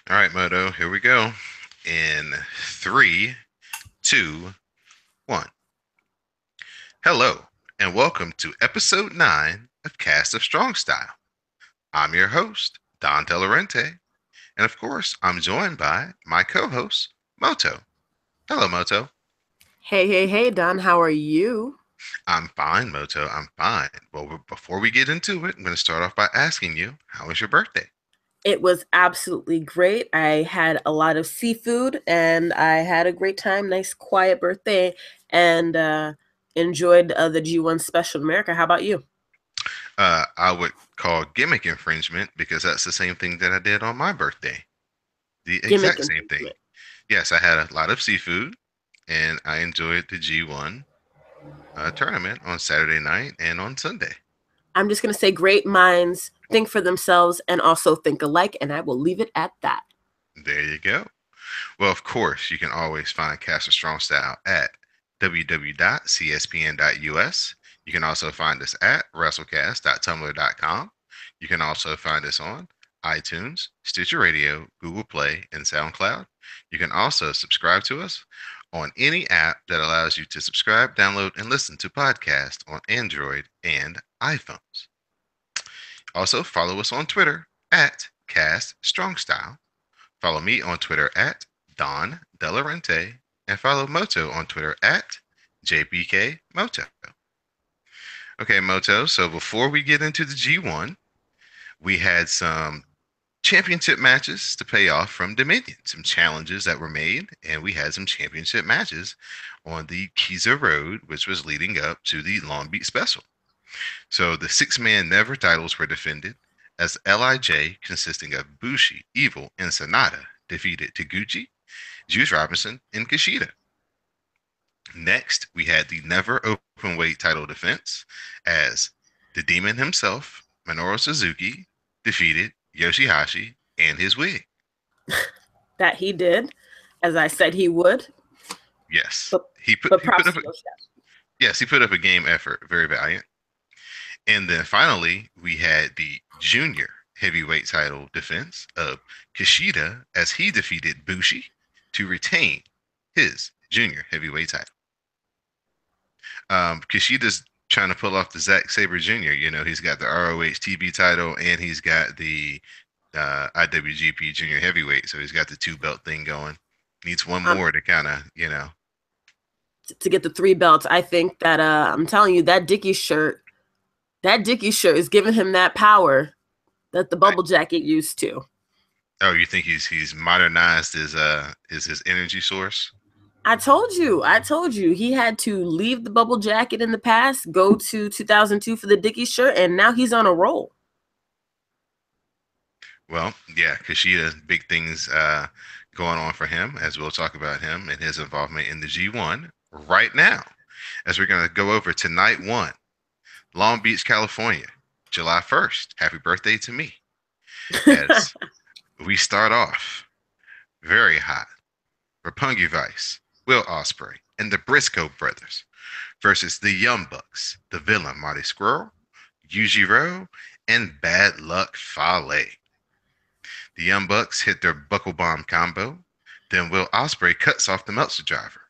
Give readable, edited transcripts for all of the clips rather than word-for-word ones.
All right, Moto, here we go. In three, two, one. Hello, and welcome to episode 9 of Cast of Strong Style. I'm your host, Don Delarente, and of course, I'm joined by my co host, Moto. Hello, Moto. Hey, Don, how are you? I'm fine, Moto. I'm fine. Well, before we get into it, I'm going to start off by asking you, how was your birthday? It was absolutely great. I had a lot of seafood and I had a great time. Nice, quiet birthday and enjoyed the G1 Special in America. How about you? I would call gimmick infringement because that's the same thing that I did on my birthday. The Gimmick exact same thing. infringement. Yes, I had a lot of seafood and I enjoyed the G1 tournament on Saturday night and on Sunday. I'm just going to say great minds think for themselves and also think alike, and I will leave it at that. There you go. Well, of course, you can always find Cast of Strong Style at www.cspn.us. You can also find us at wrestlecast.tumblr.com. You can also find us on iTunes, Stitcher Radio, Google Play, and SoundCloud. You can also subscribe to us on any app that allows you to subscribe, download, and listen to podcasts on Android and iPhones. Also, follow us on Twitter at Cast Strong Style. Follow me on Twitter at Don Delarente and follow Moto on Twitter at JPK Moto. Okay, Moto. So before we get into the G1, we had some championship matches to pay off from Dominion, some challenges that were made, and we had some championship matches on the Kiza Road, which was leading up to the Long Beach Special. So the six-man never titles were defended as LIJ, consisting of Bushi, Evil, and Sonata, defeated Taguchi, Juice Robinson, and Kushida. Next, we had the never openweight title defense as the Demon himself, Minoru Suzuki, defeated Yoshihashi and his wig. That he did, as I said he would. Yes, But he put but he put props up to a, Yoshi. yes he put up a game effort, very valiant. And then finally, we had the junior heavyweight title defense of Kushida as he defeated Bushi to retain his junior heavyweight title. Kushida's trying to pull off the Zack Sabre Jr. You know, he's got the ROH TV title and he's got the IWGP Junior Heavyweight, so he's got the two belt thing going. Needs one Um, more to kind of, you know. to get the three belts, I think that I'm telling you that Dickie shirt is giving him that power that the I, bubble jacket used to. oh, you think he's modernized his energy source? I told you, he had to leave the bubble jacket in the past, go to 2002 for the Dickie shirt, and now he's on a roll. Well, yeah, Kushida, big things going on for him, as we'll talk about him and his involvement in the G1 right now, as we're going to go over to night one, Long Beach, California, July 1st. Happy birthday to me. As we start off very hot, Roppongi Vice, Will Ospreay, and the Briscoe brothers versus the Young Bucks, the villain Marty Squirrel, Yujiro, and Bad Luck Fale. The Young Bucks hit their buckle bomb combo. Then Will Ospreay cuts off the Meltzer driver.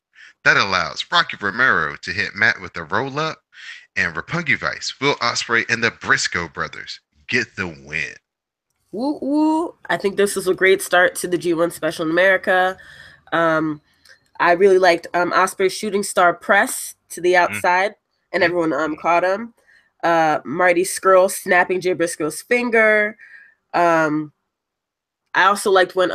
That allows Rocky Romero to hit Matt with a roll up, and Roppongi Vice, Will Ospreay, and the Briscoe brothers get the win. Woo woo! I think this was a great start to the G1 Special in America. Um, I really liked Osprey's shooting star press to the outside, and Mm-hmm. everyone caught him. Marty Skrull snapping Jay Briscoe's finger. Um, I also liked when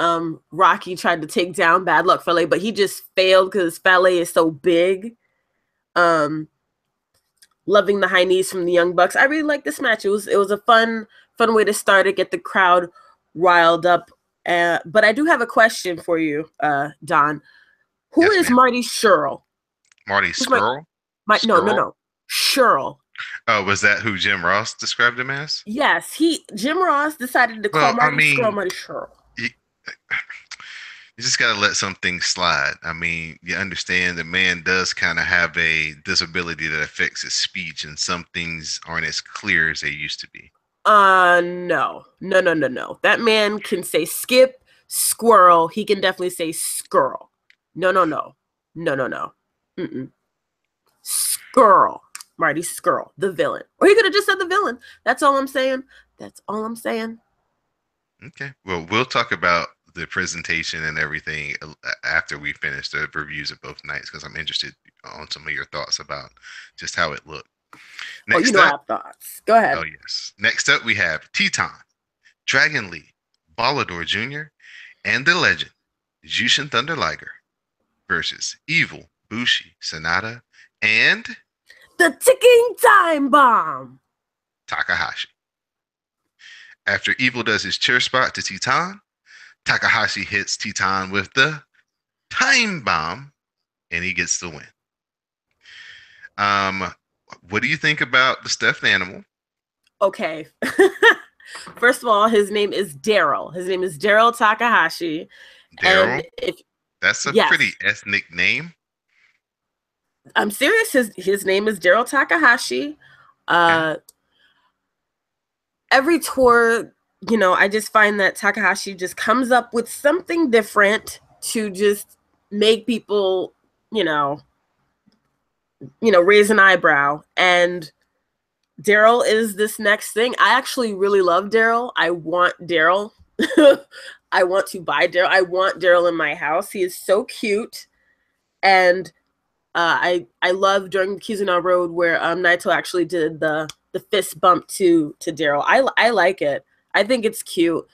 Rocky tried to take down Bad Luck Fale, but he just failed because Fale is so big. Um, Loving the high knees from the Young Bucks. I really liked this match. It was a fun way to start it, get the crowd riled up. But I do have a question for you, Don. Who Yes, is ma'am. Marty Sherrill? Marty Who's my Skrull? my no no Skrull? no Sherrill? Oh, was that who Jim Ross described him as? Yes, he Jim Ross decided to call Well, I Marty Skrull mean, Marty Sherrill. you, you just got to let some things slide. I mean, you understand the man does kind of have a disability that affects his speech, and some things aren't as clear as they used to be. No. That man can say skip, squirrel. He can definitely say squirrel. No, no, no. No, no, no. Mm-mm. Skrull. Marty Skrull, the villain. Or he could have just said the villain. That's all I'm saying. That's all I'm saying. Okay. Well, we'll talk about the presentation and everything after we finish the reviews of both nights because I'm interested on some of your thoughts about just how it looked. Oh, you Next know I up, have thoughts. Go oh ahead. yes. Next up, we have Teton, Dragon Lee, Balador Jr., and the legend, Jushin Thunder Liger versus Evil, Bushi, Sonata, and The ticking time bomb. Takahashi. After Evil does his chair spot to Teton, Takahashi hits Teton with the time bomb and he gets the win. Um, what do you think about the stuffed animal? Okay. First of all, his name is Daryl. His name is Daryl Takahashi. And Daryl? if That's a pretty yes, ethnic name. I'm serious, his name is Daryl Takahashi. Okay. Uh every tour, I just find that Takahashi just comes up with something different to just make people, you know, raise an eyebrow. And Daryl is this next thing. I actually really love Daryl. I want Daryl. I want to buy Daryl. I want Daryl in my house. He is so cute. And I love during the Kizuna Road where Naito actually did the fist bump to Daryl. I like it. I think it's cute.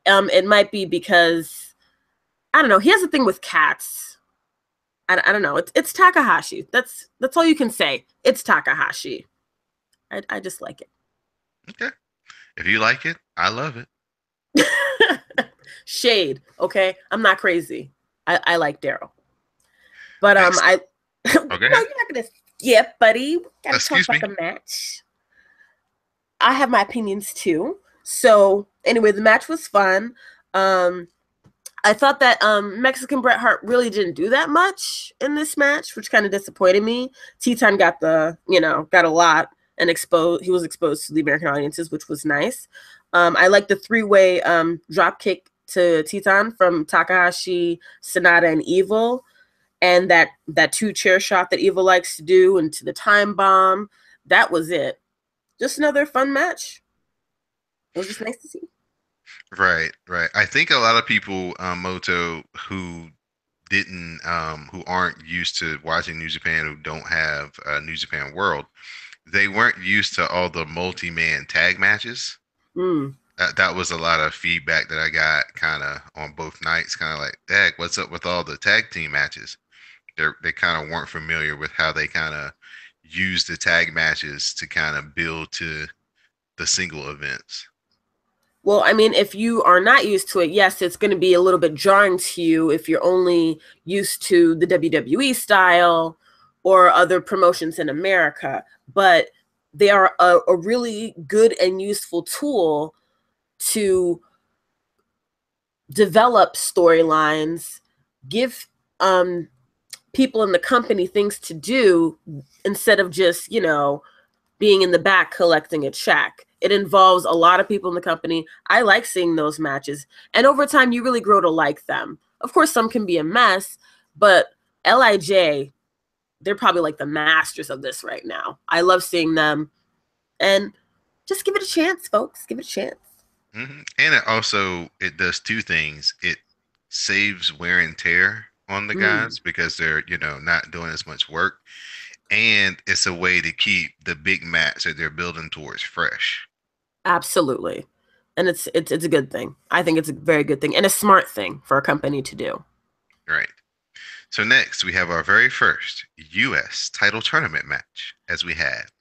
It might be because I don't know. He has a thing with cats. I don't know. It's Takahashi. That's all you can say. It's Takahashi. I just like Okay. If you like it, I love it. it. Shade. Okay, I'm not crazy. I like Daryl, but Next. I no, Oh, you're go ahead. not gonna skip, buddy. We gotta talk Excuse about me. the match. I have my opinions too. So anyway, the match was fun. Um, I thought that Mexican Bret Hart really didn't do that much in this match, which kind of disappointed me. Teton got got a lot and exposed. He was exposed to the American audiences, which was nice. I like the three-way drop kick to Teton from Takahashi, Sonata, and Evil, and that two-chair shot that Evil likes to do into the time bomb. That was it. Just another fun match. It was just nice to see. Right, right. I think a lot of people, Moto, who aren't used to watching New Japan, who don't have New Japan World, they weren't used to all the multi-man tag matches. Mm, That was a lot of feedback that I got kind of on both nights, kind of like, Dag, what's up with all the tag team matches? They kind of weren't familiar with how they kind of use the tag matches to kind of build to the single events. Well, I mean, if you are not used to it, yes, it's going to be a little bit jarring to you if you're only used to the WWE style or other promotions in America. But they are a really good and useful tool to develop storylines, give people in the company things to do instead of just, being in the back collecting a check. It involves a lot of people in the company. I like seeing those matches. And over time, you really grow to like them. Of course, some can be a mess, but LIJ, they're probably like the masters of this right now. I love seeing them. And just give it a chance, folks. Give it a chance. And it does two things. It saves wear and tear on the Mm, guys because they're not doing as much work, and it's a way to keep the big match that they're building towards fresh. absolutely. And it's a good thing. I think it's a very good thing and a smart thing for a company to do. Right. So next we have our very first U.S. title tournament match, as we have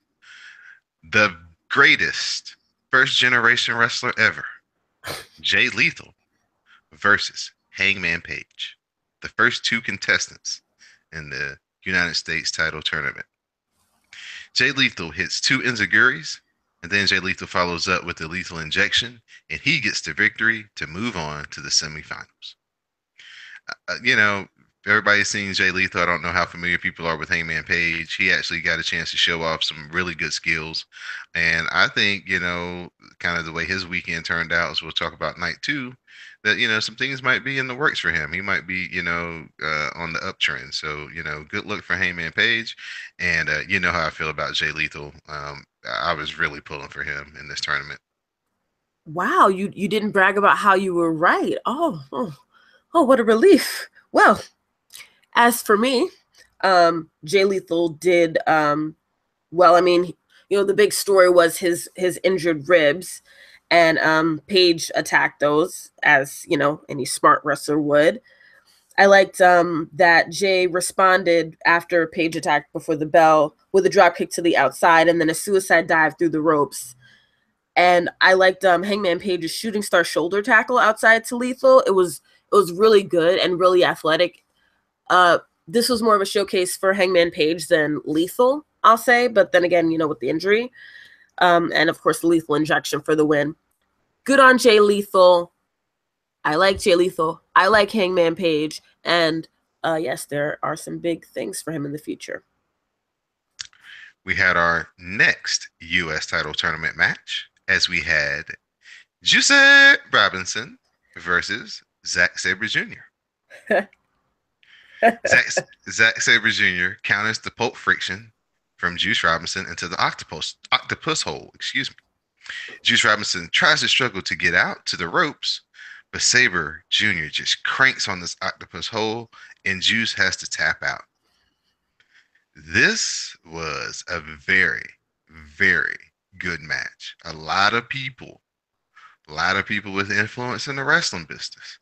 the greatest first generation wrestler ever, Jay Lethal, versus Hangman Page, the first two contestants in the United States title tournament. Jay Lethal hits two enziguris, and then Jay Lethal follows up with the lethal injection, and he gets the victory to move on to the semifinals. You know, everybody's seen Jay Lethal. I don't know how familiar people are with Hangman Page. He actually got a chance to show off some really good skills. And I think, kind of the way his weekend turned out, as we'll talk about night two, that some things might be in the works for him. He might be on the uptrend. So good luck for Heyman Page, and you know how I feel about Jay Lethal. I was really pulling for him in this tournament. Wow, you didn't brag about how you were right. Oh, what a relief. Well, as for me, Jay Lethal did well. I mean, the big story was his injured ribs, and Paige attacked those as any smart wrestler would. I liked that Jay responded after Paige attacked before the bell with a drop kick to the outside and then a suicide dive through the ropes. And I liked Hangman Page's shooting star shoulder tackle outside to Lethal. It was really good and really athletic. This was more of a showcase for Hangman Page than Lethal, I'll say. But then again, with the injury, and of course the lethal injection for the win. Good on Jay Lethal. I like Jay Lethal. I like Hangman Page, and yes, there are some big things for him in the future. We had our next U.S. title tournament match as we had Juicy Robinson versus Zack Sabre Jr. Zack, Zack Sabre Jr. counters the Pulp Friction from Juice Robinson into the octopus hole. Excuse me. Juice Robinson tries to struggle to get out to the ropes, but Sabre Jr. just cranks on this octopus hole, and Juice has to tap out. This was a very, very good match. A lot of people with influence in the wrestling business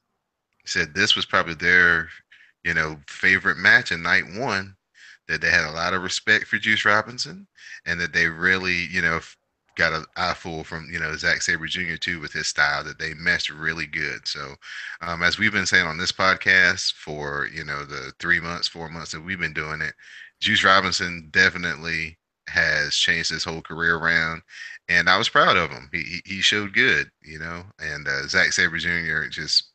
said this was probably their, favorite match in night one, that they had a lot of respect for Juice Robinson, and that they really, got an eyeful from, Zack Sabre Jr. too with his style, that they meshed really good. So, as we've been saying on this podcast for, the 3 months, 4 months that we've been doing it, Juice Robinson definitely has changed his whole career around, and I was proud of him. He showed good, and Zack Sabre Jr. just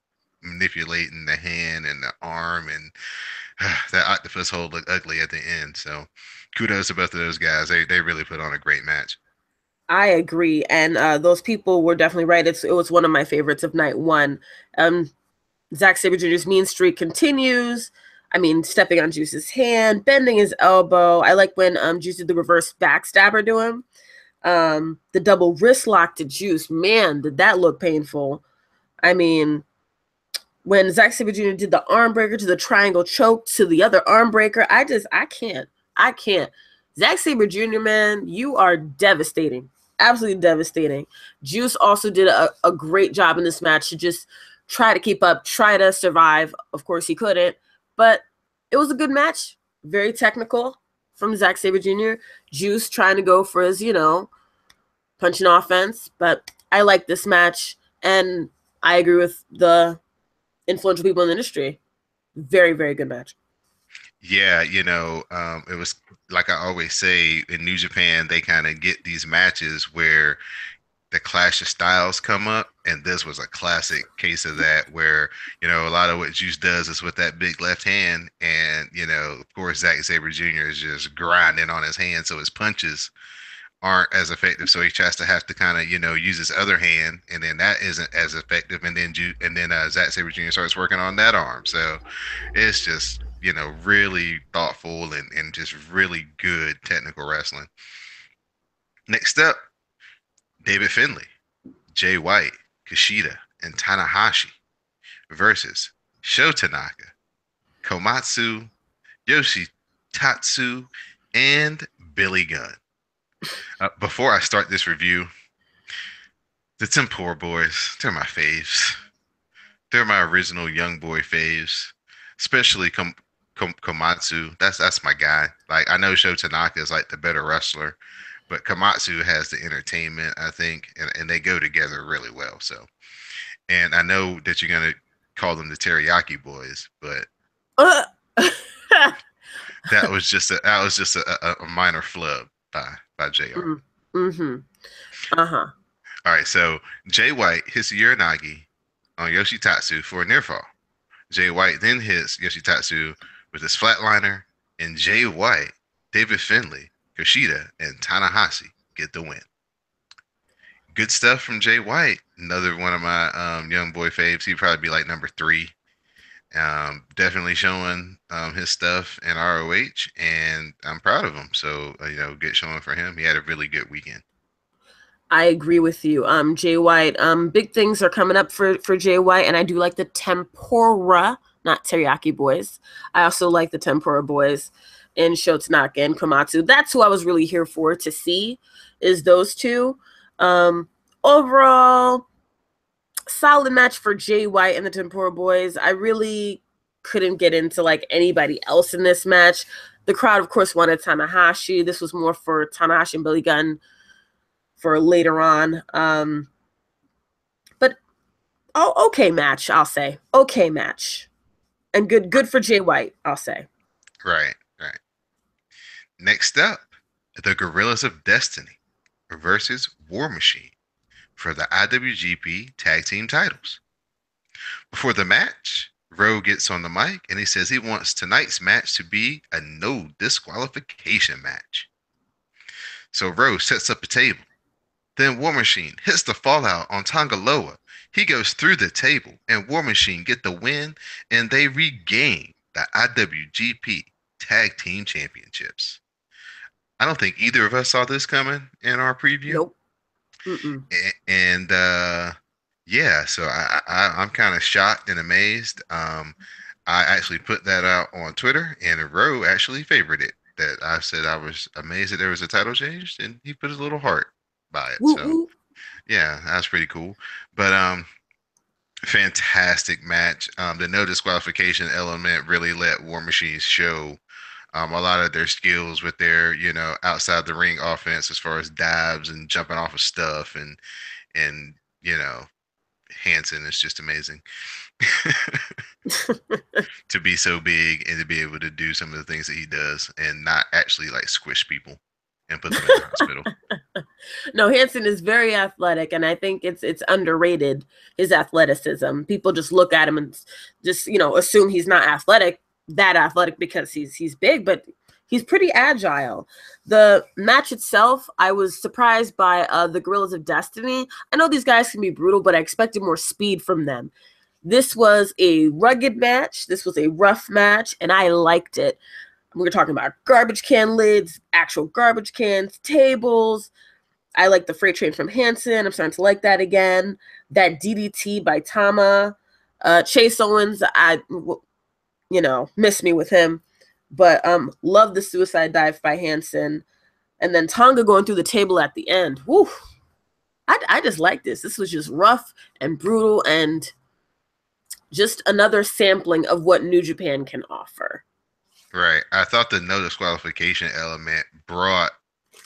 manipulating the hand and the arm, and that octopus hole looked ugly at the end. So kudos to both of those guys. They really put on a great match. I agree, and those people were definitely right. It was one of my favorites of night one. Um, Zack Sabre Jr.'s mean streak continues. I mean, stepping on Juice's hand, bending his elbow. I like when Juice did the reverse backstabber to him. The double wrist lock to Juice. Man, did that look painful. I mean, when Zack Sabre Jr. did the arm breaker to the triangle choke to the other arm breaker, I can't. I can't. Zack Sabre Jr., man, you are devastating. Absolutely devastating. Juice also did a great job in this match to just try to keep up, try to survive. Of course, he couldn't, but it was a good match. Very technical from Zack Sabre Jr. Juice trying to go for his, punching offense, but I like this match, and I agree with the influential people in the industry. Very, very good match. Yeah, it was like I always say in New Japan, they kind of get these matches where the clash of styles come up, and this was a classic case of that, where a lot of what Juice does is with that big left hand, and of course Zack Sabre Jr. is just grinding on his hand, so his punches aren't as effective. So he tries to have to kind of use his other hand, and then that isn't as effective. And then Zack Sabre Jr. starts working on that arm. So it's just really thoughtful and just really good technical wrestling. Next up, David Finlay, Jay White, Kushida, and Tanahashi versus Sho Tanaka, Komatsu, Yoshi Tatsu, and Billy Gunn. Before I start this review, the Tempura boys, they're my faves. They're my original young boy faves, especially Komatsu. That's my guy. Like, I know Sho Tanaka is like the better wrestler, but Komatsu has the entertainment, I think, and they go together really well. So, and I know that you're gonna call them the Teriyaki Boys, but Uh, that was just a minor flub by Jr. mm-hmm. Uh-huh. All right, so Jay White hits Uranagi on Yoshitatsu for a near fall. Jay White then hits Yoshitatsu with his flatliner, and Jay White, David Finlay, Kushida, and Tanahashi get the win. Good stuff from Jay White, another one of my young boy faves. He'd probably be like number three. Definitely showing his stuff in ROH, and I'm proud of him. So good showing for him. He had a really good weekend. I agree with you. Jay White, big things are coming up for Jay White, and I do like the Tempura, not Teriyaki Boys. I also like the Tempura Boys in Shotanaka and Komatsu. That's who I was really here for to see, is those two. Um, Overall, solid match for Jay White and the Tempura Boys. I really couldn't get into like anybody else in this match. The crowd, of course, wanted Tanahashi. This was more for Tanahashi and Billy Gunn for later on. But okay match, I'll say. Okay match. And good for Jay White, I'll say. Right, right. Next up, the Gorillas of Destiny versus War Machine for the IWGP Tag Team titles. Before the match, Rowe gets on the mic and he says he wants tonight's match to be a no disqualification match. So Rowe sets up a table. Then War Machine hits the fallout on Tangaloa. He goes through the table, and War Machine get the win, and they regain the IWGP Tag Team Championships. I don't think either of us saw this coming in our preview, Nope. Mm-mm. and yeah, so I'm kind of shocked and amazed. I actually put that out on Twitter, and Rowe actually favored it. That I said I was amazed that there was a title change, and he put his little heart by it. Woo So woo. yeah, that's pretty cool. But fantastic match. The no disqualification element really let War Machines show a lot of their skills with their outside the ring offense as far as dives and jumping off of stuff and you know Hanson is just amazing to be so big and to be able to do some of the things that he does and not actually like squish people and put them in the hospital. No, Hanson is very athletic, and I think it's underrated, his athleticism. People just look at him and just assume he's not that athletic because he's big, but he's pretty agile. The match itself, I was surprised by the Gorillas of Destiny. I know these guys can be brutal, but I expected more speed from them. This was a rugged match. This was a rough match, and I liked it. We're talking about garbage can lids, actual garbage cans, tables. I like the freight train from Hanson. I'm starting to like that again. That DDT by Tama. Chase Owens, miss me with him. But love the suicide dive by Hanson. And then Tonga going through the table at the end. Woo! I just like this. This was just rough and brutal and just another sampling of what New Japan can offer. Right. I thought the no disqualification element brought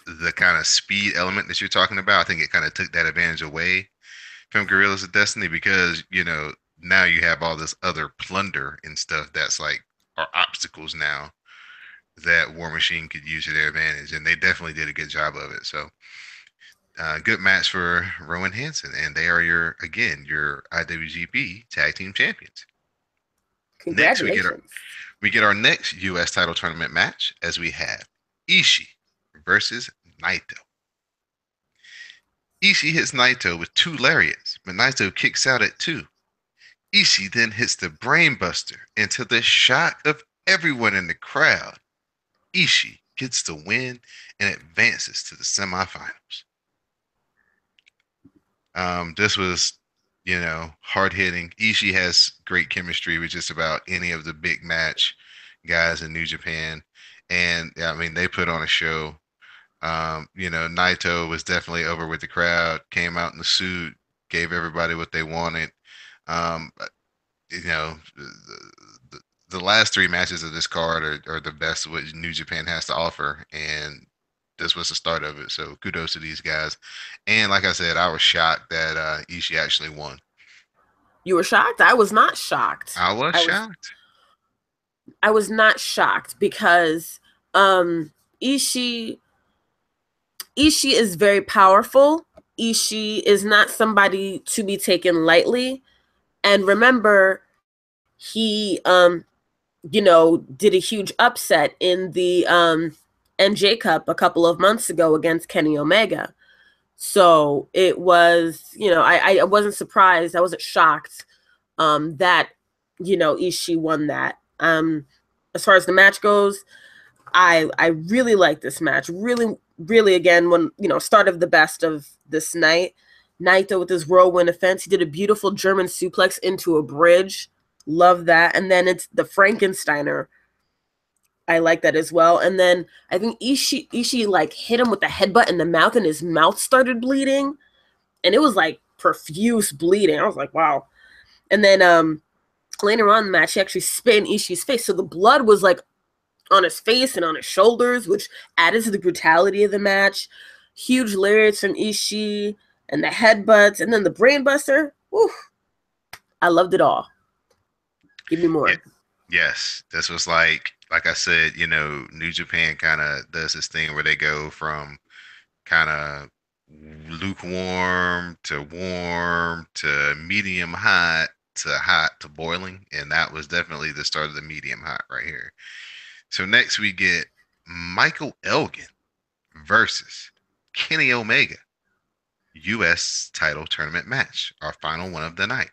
the kind of speed element that you're talking about. I think it kind of took that advantage away from Gorillas of Destiny because, now you have all this other plunder and stuff that's like are obstacles now that War Machine could use to their advantage. And they definitely did a good job of it. So good match for Rowan Hanson. And they are your IWGP Tag Team Champions. Next Congratulations. we get our next US title tournament match as we have Ishii versus Naito. Ishii hits Naito with two lariats, but Naito kicks out at two. Ishii then hits the brainbuster, and to the shock of everyone in the crowd, Ishii gets the win and advances to the semifinals. This was, hard hitting. Ishii has great chemistry with just about any of the big match guys in New Japan, and I mean they put on a show. Naito was definitely over with the crowd, came out in the suit, gave everybody what they wanted. Um, you know, the last three matches of this card are the best what New Japan has to offer, and this was the start of it. So kudos to these guys. And like I said, I was shocked that Ishii actually won. You were shocked? I was not shocked. I was I was shocked. I was not shocked because Ishii Ishii is very powerful. Ishii is not somebody to be taken lightly. And remember, he did a huge upset in the NJ Cup a couple of months ago against Kenny Omega. So it was, I wasn't surprised. I wasn't shocked that, Ishii won that. As far as the match goes, I really like this match. Really, really, again, when, start of the best of this night. Naito with his whirlwind offense. He did a beautiful German suplex into a bridge. Love that. And then it's the Frankensteiner. I like that as well. And then I think Ishii like hit him with the headbutt in the mouth, and his mouth started bleeding. And it was like profuse bleeding. I was like, wow. And then later on in the match, he actually spit in Ishii's face. So the blood was like on his face and on his shoulders, which added to the brutality of the match. Huge lariats from Ishii and the headbutts, and then the brainbuster. Whew, I loved it all. Give me Yeah, more. yes, this was like I said, New Japan kind of does this thing where they go from kind of lukewarm to warm to medium hot to boiling, and that was definitely the start of the medium hot right here. So next we get Michael Elgin versus Kenny Omega, U.S. title tournament match, our final one of the night.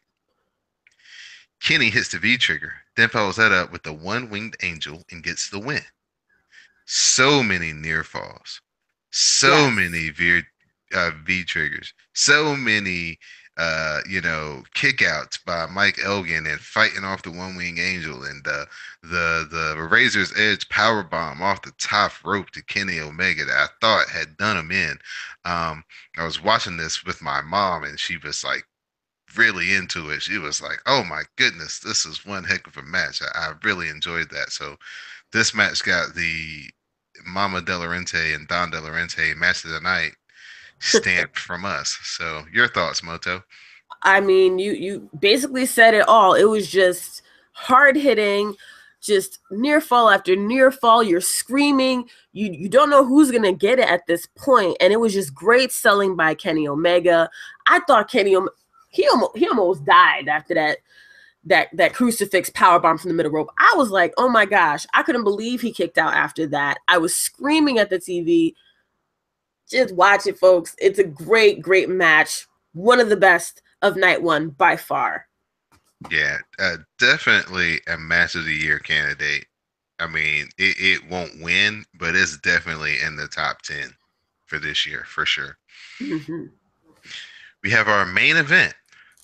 Kenny hits the V trigger, then follows that up with the one winged angel and gets the win. So many near falls, so Yes. many V triggers, so many kickouts by Mike Elgin and fighting off the one wing angel and the Razor's Edge power bomb off the top rope to Kenny Omega that I thought had done him in. I was watching this with my mom and she was like really into it. She was like, "Oh my goodness, this is one heck of a match." I really enjoyed that. So this match got the Mama De Laurenti and Don De Laurenti match of the night stamped from us. So your thoughts, Moto? I mean, you basically said it all. It was just hard hitting, just near fall after near fall. You're screaming. You don't know who's gonna get it at this point, and it was just great selling by Kenny Omega. I thought he almost died after that crucifix power bomb from the middle rope. I was like, oh my gosh, I couldn't believe he kicked out after that. I was screaming at the TV. Just watch it, folks. It's a great, great match. One of the best of night one by far. Yeah, definitely a match of the year candidate. I mean, it won't win, but it's definitely in the top 10 for this year, for sure. Mm-hmm. We have our main event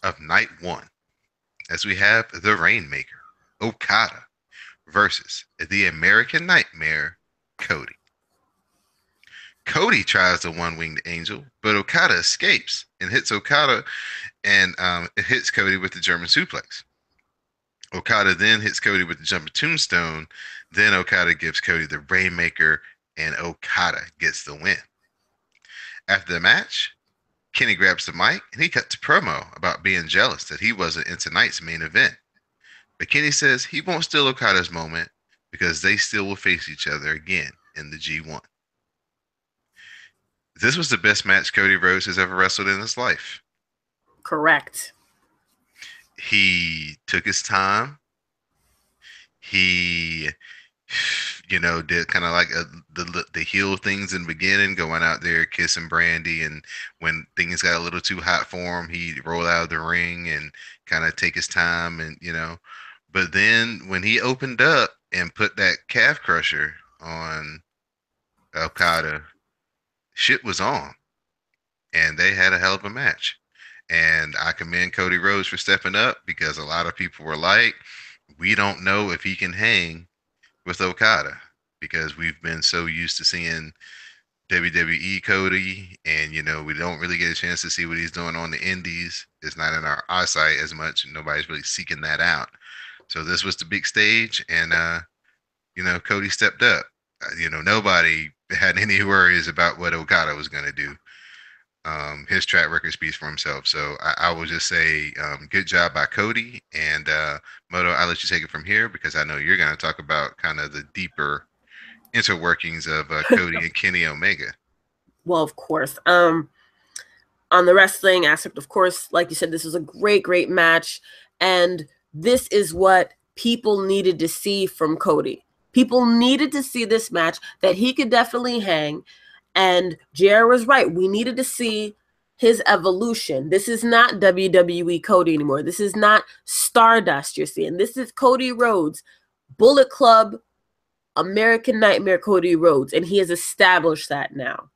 of night one, as we have the Rainmaker, Okada, versus the American Nightmare, Cody. Cody tries the one winged angel, but Okada escapes and hits Okada and it hits Cody with the German suplex. Okada then hits Cody with the jumping tombstone. Then Okada gives Cody the Rainmaker, and Okada gets the win. After the match, Kenny grabs the mic and he cuts a promo about being jealous that he wasn't in tonight's main event. But Kenny says he won't steal Okada's moment because they still will face each other again in the G1. This was the best match Cody Rhodes has ever wrestled in his life. Correct. He took his time. He, did kind of like the heel things in the beginning, going out there kissing Brandy, and when things got a little too hot for him, he'd roll out of the ring and kind of take his time, and But then when he opened up and put that calf crusher on Okada, shit was on, and they had a hell of a match. And I commend Cody Rhodes for stepping up because a lot of people were like, we don't know if he can hang with Okada because we've been so used to seeing WWE Cody, and we don't really get a chance to see what he's doing on the indies. It's not in our eyesight as much, and nobody's really seeking that out. So this was the big stage, and Cody stepped up. Nobody had any worries about what Okada was going to do. His track record speaks for himself. So I will just say, good job by Cody. And Moto, I'll let you take it from here because I know you're going to talk about kind of the deeper interworkings of Cody and Kenny Omega. Well, of course. On the wrestling aspect, of course, like you said, this was a great, great match. And this is what people needed to see from Cody. People needed to see this match, that he could definitely hang. And JR was right. We needed to see his evolution. This is not WWE Cody anymore. This is not Stardust you're seeing. This is Cody Rhodes, Bullet Club, American Nightmare Cody Rhodes, and he has established that now.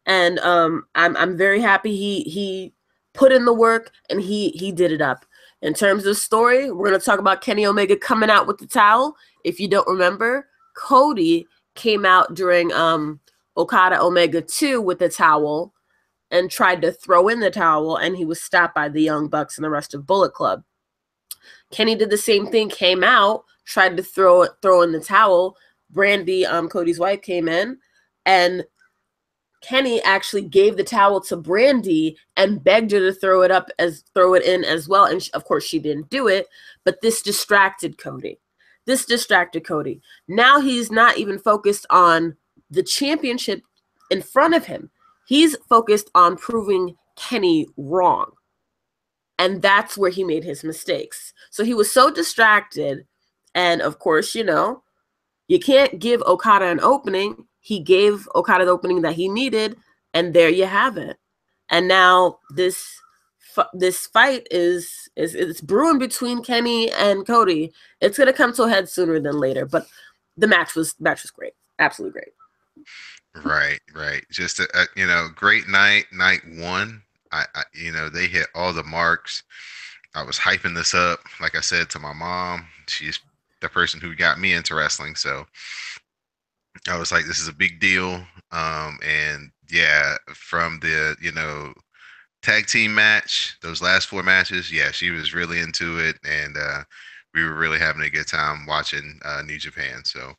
And I'm very happy he put in the work and he did it up. In terms of story, we're gonna talk about Kenny Omega coming out with the towel. If you don't remember, Cody came out during Okada Omega 2 with the towel and tried to throw in the towel, and he was stopped by the Young Bucks and the rest of Bullet Club. Kenny did the same thing, came out, tried to throw in the towel. Brandy, Cody's wife, came in, and Kenny actually gave the towel to Brandy and begged her to throw it in as well. And of course, she didn't do it. But this distracted Cody. Now he's not even focused on the championship in front of him. He's focused on proving Kenny wrong. And that's where he made his mistakes. So he was so distracted. And of course, you can't give Okada an opening. He gave Okada the opening that he needed, and there you have it. And now this fight is it's brewing between Kenny and Cody. It's gonna come to a head sooner than later, but the match was great, absolutely great. Right. Just a great night one. They hit all the marks. I was hyping this up, like I said to my mom. She's the person who got me into wrestling, so I was like, this is a big deal. And yeah, from the tag team match, those last four matches, yeah, she was really into it, and we were really having a good time watching New Japan. So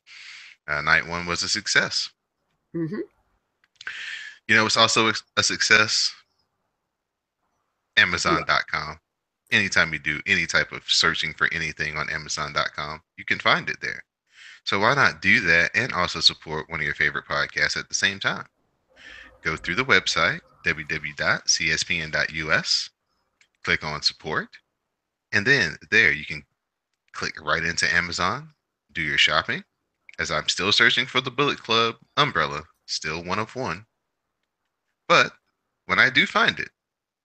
night one was a success. Mm-hmm. It's also a success. Yeah. Amazon.com. Anytime you do any type of searching for anything on Amazon.com, you can find it there. So why not do that and also support one of your favorite podcasts at the same time? Go through the website, www.cspn.us, click on support, and then there you can click right into Amazon, do your shopping. As I'm still searching for the Bullet Club umbrella, still one of one. But when I do find it,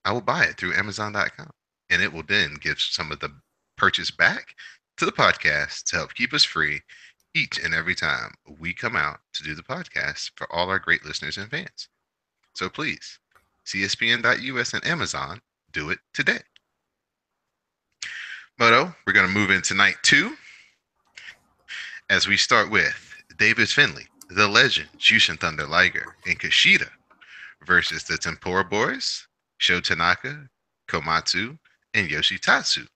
I will buy it through Amazon.com, and it will then give some of the purchase back to the podcast to help keep us free each and every time we come out to do the podcast for all our great listeners and fans. So please, CSPN.us and Amazon, do it today. Moto, we're going to move into night two as we start with David Finlay, the legend, Jushin Thunder Liger, and Kushida versus the Tempura Boys, Sho Tanaka, Komatsu, and Yoshitatsu.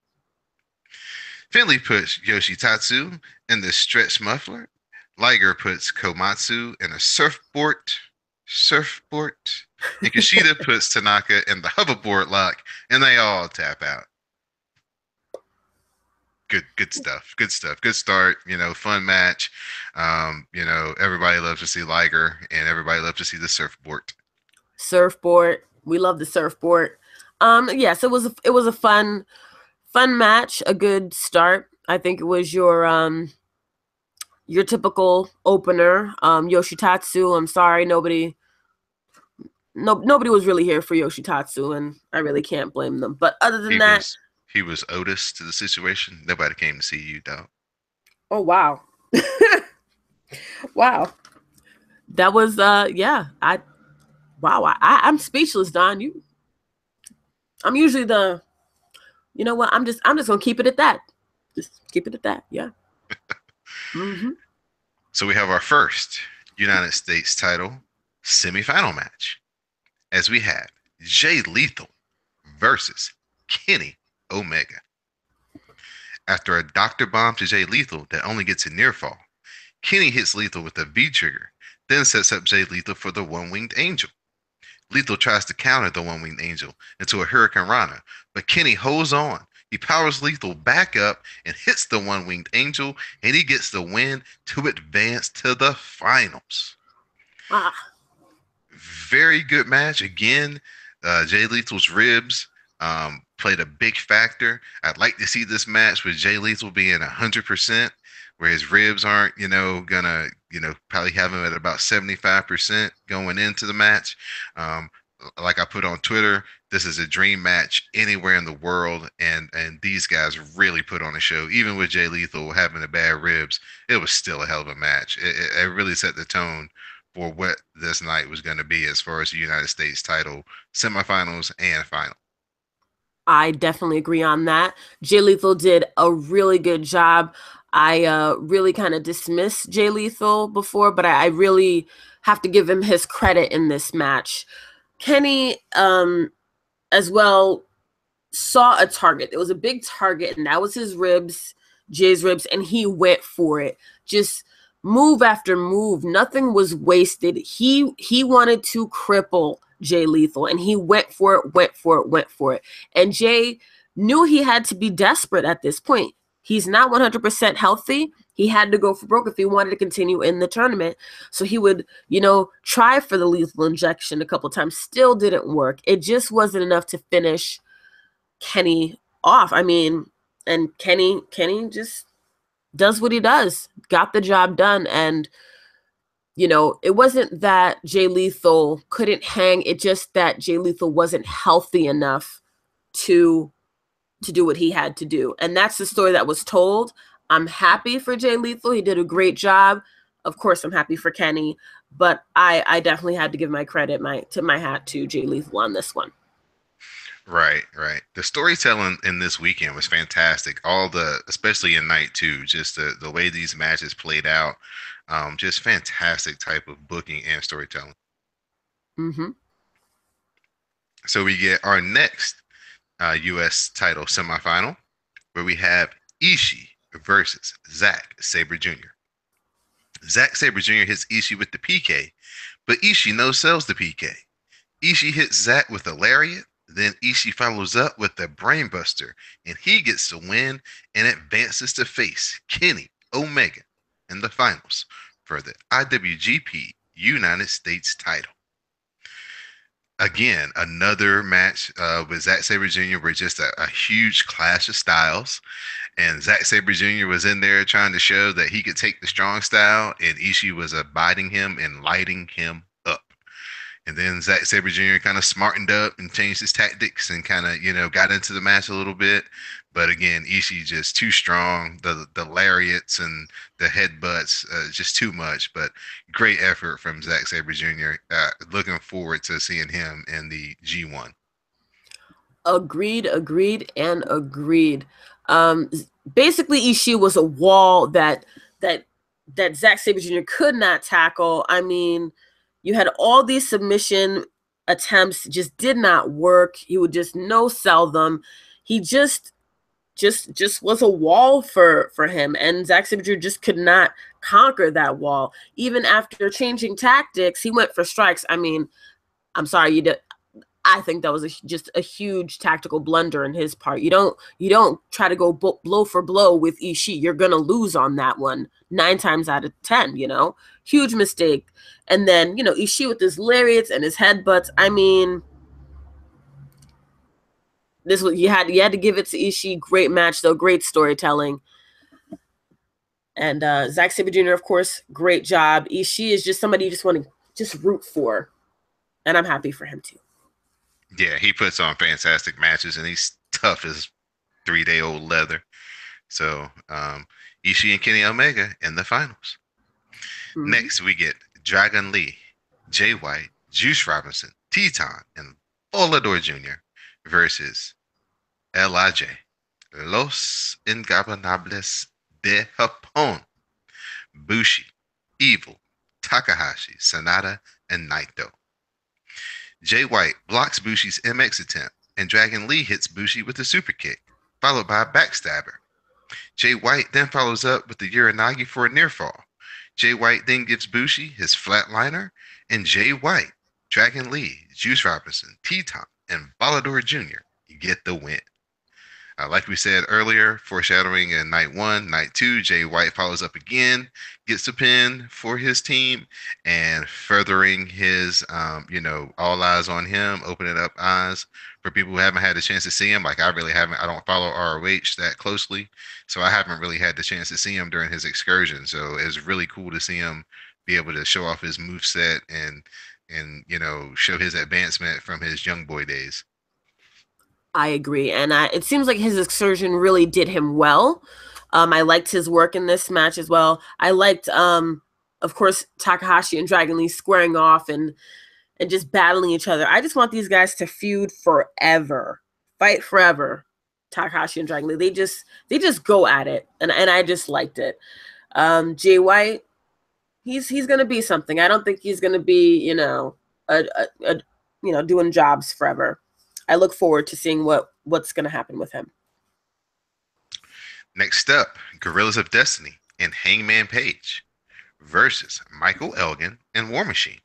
Finlay puts Yoshitatsu in the stretch muffler. Liger puts Komatsu in a surfboard. And Kushida puts Tanaka in the hoverboard lock, and they all tap out. Good stuff. Good start. Fun match. Everybody loves to see Liger, and everybody loves to see the surfboard. We love the surfboard. Yes, it was a fun match, a good start. I think it was your typical opener. Yoshitatsu, I'm sorry, nobody was really here for Yoshitatsu, and I really can't blame them. But other than that, he was Otis to the situation. Nobody came to see you, dog. Oh wow. Wow. That was I'm speechless, Don. I'm usually you know what? I'm just gonna keep it at that. Just keep it at that. Yeah. Mm-hmm. So we have our first United States title semifinal match, as we have Jay Lethal versus Kenny Omega. After a doctor bomb to Jay Lethal that only gets a near fall, Kenny hits Lethal with a V trigger, then sets up Jay Lethal for the one-winged angel. Lethal tries to counter the one-winged angel into a Hurricane Rana, but Kenny holds on. He powers Lethal back up and hits the one-winged angel, and he gets the win to advance to the finals. Very good match. Again, Jay Lethal's ribs played a big factor. I'd like to see this match with Jay Lethal being 100%, where his ribs aren't, gonna, probably have him at about 75% going into the match. Um, like I put on Twitter, this is a dream match anywhere in the world, and these guys really put on a show. Even with Jay Lethal having the bad ribs, it was still a hell of a match. It really set the tone for what this night was going to be as far as the United States title semifinals and final. I definitely agree on that. Jay Lethal did a really good job. I really kind of dismissed Jay Lethal before, but I really have to give him his credit in this match. Kenny, as well, saw a target. It was a big target, and that was his ribs, Jay's ribs, and he went for it. Just move after move. Nothing was wasted. He wanted to cripple Jay Lethal, and he went for it, went for it, went for it. And Jay knew he had to be desperate at this point. He's not 100% healthy. He had to go for broke if he wanted to continue in the tournament. So he would, try for the lethal injection a couple times. Still didn't work. It just wasn't enough to finish Kenny off. I mean, and Kenny just does what he does. Got the job done. And it wasn't that Jay Lethal couldn't hang. It just that Jay Lethal wasn't healthy enough to do what he had to do. And that's the story that was told. I'm happy for Jay Lethal. He did a great job. Of course, I'm happy for Kenny, but I definitely had to give my credit, my tip my hat to Jay Lethal on this one. Right, right. The storytelling in this weekend was fantastic. Especially in night two, just the way these matches played out, just fantastic type of booking and storytelling. Mm-hmm. So we get our next U.S. title semifinal, where we have Ishii versus Zack Sabre Jr. Zack Sabre Jr. hits Ishii with the PK, but Ishii no sells the PK. Ishii hits Zack with a lariat. Then Ishii follows up with the brainbuster, and he gets the win and advances to face Kenny Omega in the finals for the IWGP United States title. Again, another match with Zack Sabre Jr. were just a huge clash of styles. And Zack Sabre Jr. was in there trying to show that he could take the strong style, and Ishii was abiding him and lighting him up. And then Zack Sabre Jr. kind of smartened up and changed his tactics and kind of, got into the match a little bit. But again, Ishii just too strong. The lariats and the headbutts, just too much. But great effort from Zack Sabre Jr. Looking forward to seeing him in the G1. Agreed, and agreed. Um, Basically, Ishii was a wall that that Zack Sabre Jr. could not tackle. I mean, you had all these submission attempts, just did not work. He would just no sell them. He just was a wall for him, and Zack Sabre Jr. just could not conquer that wall. Even after changing tactics, he went for strikes. I mean, I'm sorry, you did. I think that was just a huge tactical blunder in his part. You don't try to go blow for blow with Ishii. You're gonna lose on that one 9 times out of 10. Huge mistake. And then Ishii with his lariats and his headbutts. I mean, this was you had to give it to Ishii. Great match though, great storytelling. And Zack Sabre Jr. of course, great job. Ishii is just somebody you just want to just root for, and I'm happy for him too. Yeah, he puts on fantastic matches, and he's tough as 3 day old leather. So Ishii and Kenny Omega in the finals. Mm-hmm. Next, we get Dragon Lee, Jay White, Juice Robinson, Teton, and Volador Jr. versus LIJ, Los Ingobernables de Japón, Bushi, Evil, Takahashi, Sanada, and Naito. Jay White blocks Bushi's MX attempt, and Dragon Lee hits Bushi with a super kick, followed by a backstabber. Jay White then follows up with the Uranagi for a near fall. Jay White then gives Bushi his flatliner, and Jay White, Dragon Lee, Juice Robinson, Teton, and Volador Jr. get the win. Like we said earlier, foreshadowing in night one, night two, Jay White follows up again, gets a pin for his team, and furthering his, all eyes on him, opening up eyes for people who haven't had the chance to see him. Like I really haven't, I don't follow ROH that closely, so I haven't really had the chance to see him during his excursion. So it was really cool to see him be able to show off his move set and show his advancement from his young boy days. I agree, and it seems like his excursion really did him well. I liked his work in this match as well. I liked, of course, Takahashi and Dragon Lee squaring off and just battling each other. I just want these guys to feud forever, fight forever. Takahashi and Dragon Lee, they just go at it, and I just liked it. Jay White, he's gonna be something. I don't think he's gonna be a doing jobs forever. I look forward to seeing what's gonna happen with him. Next up, Gorillas of Destiny and Hangman Page versus Michael Elgin and War Machine.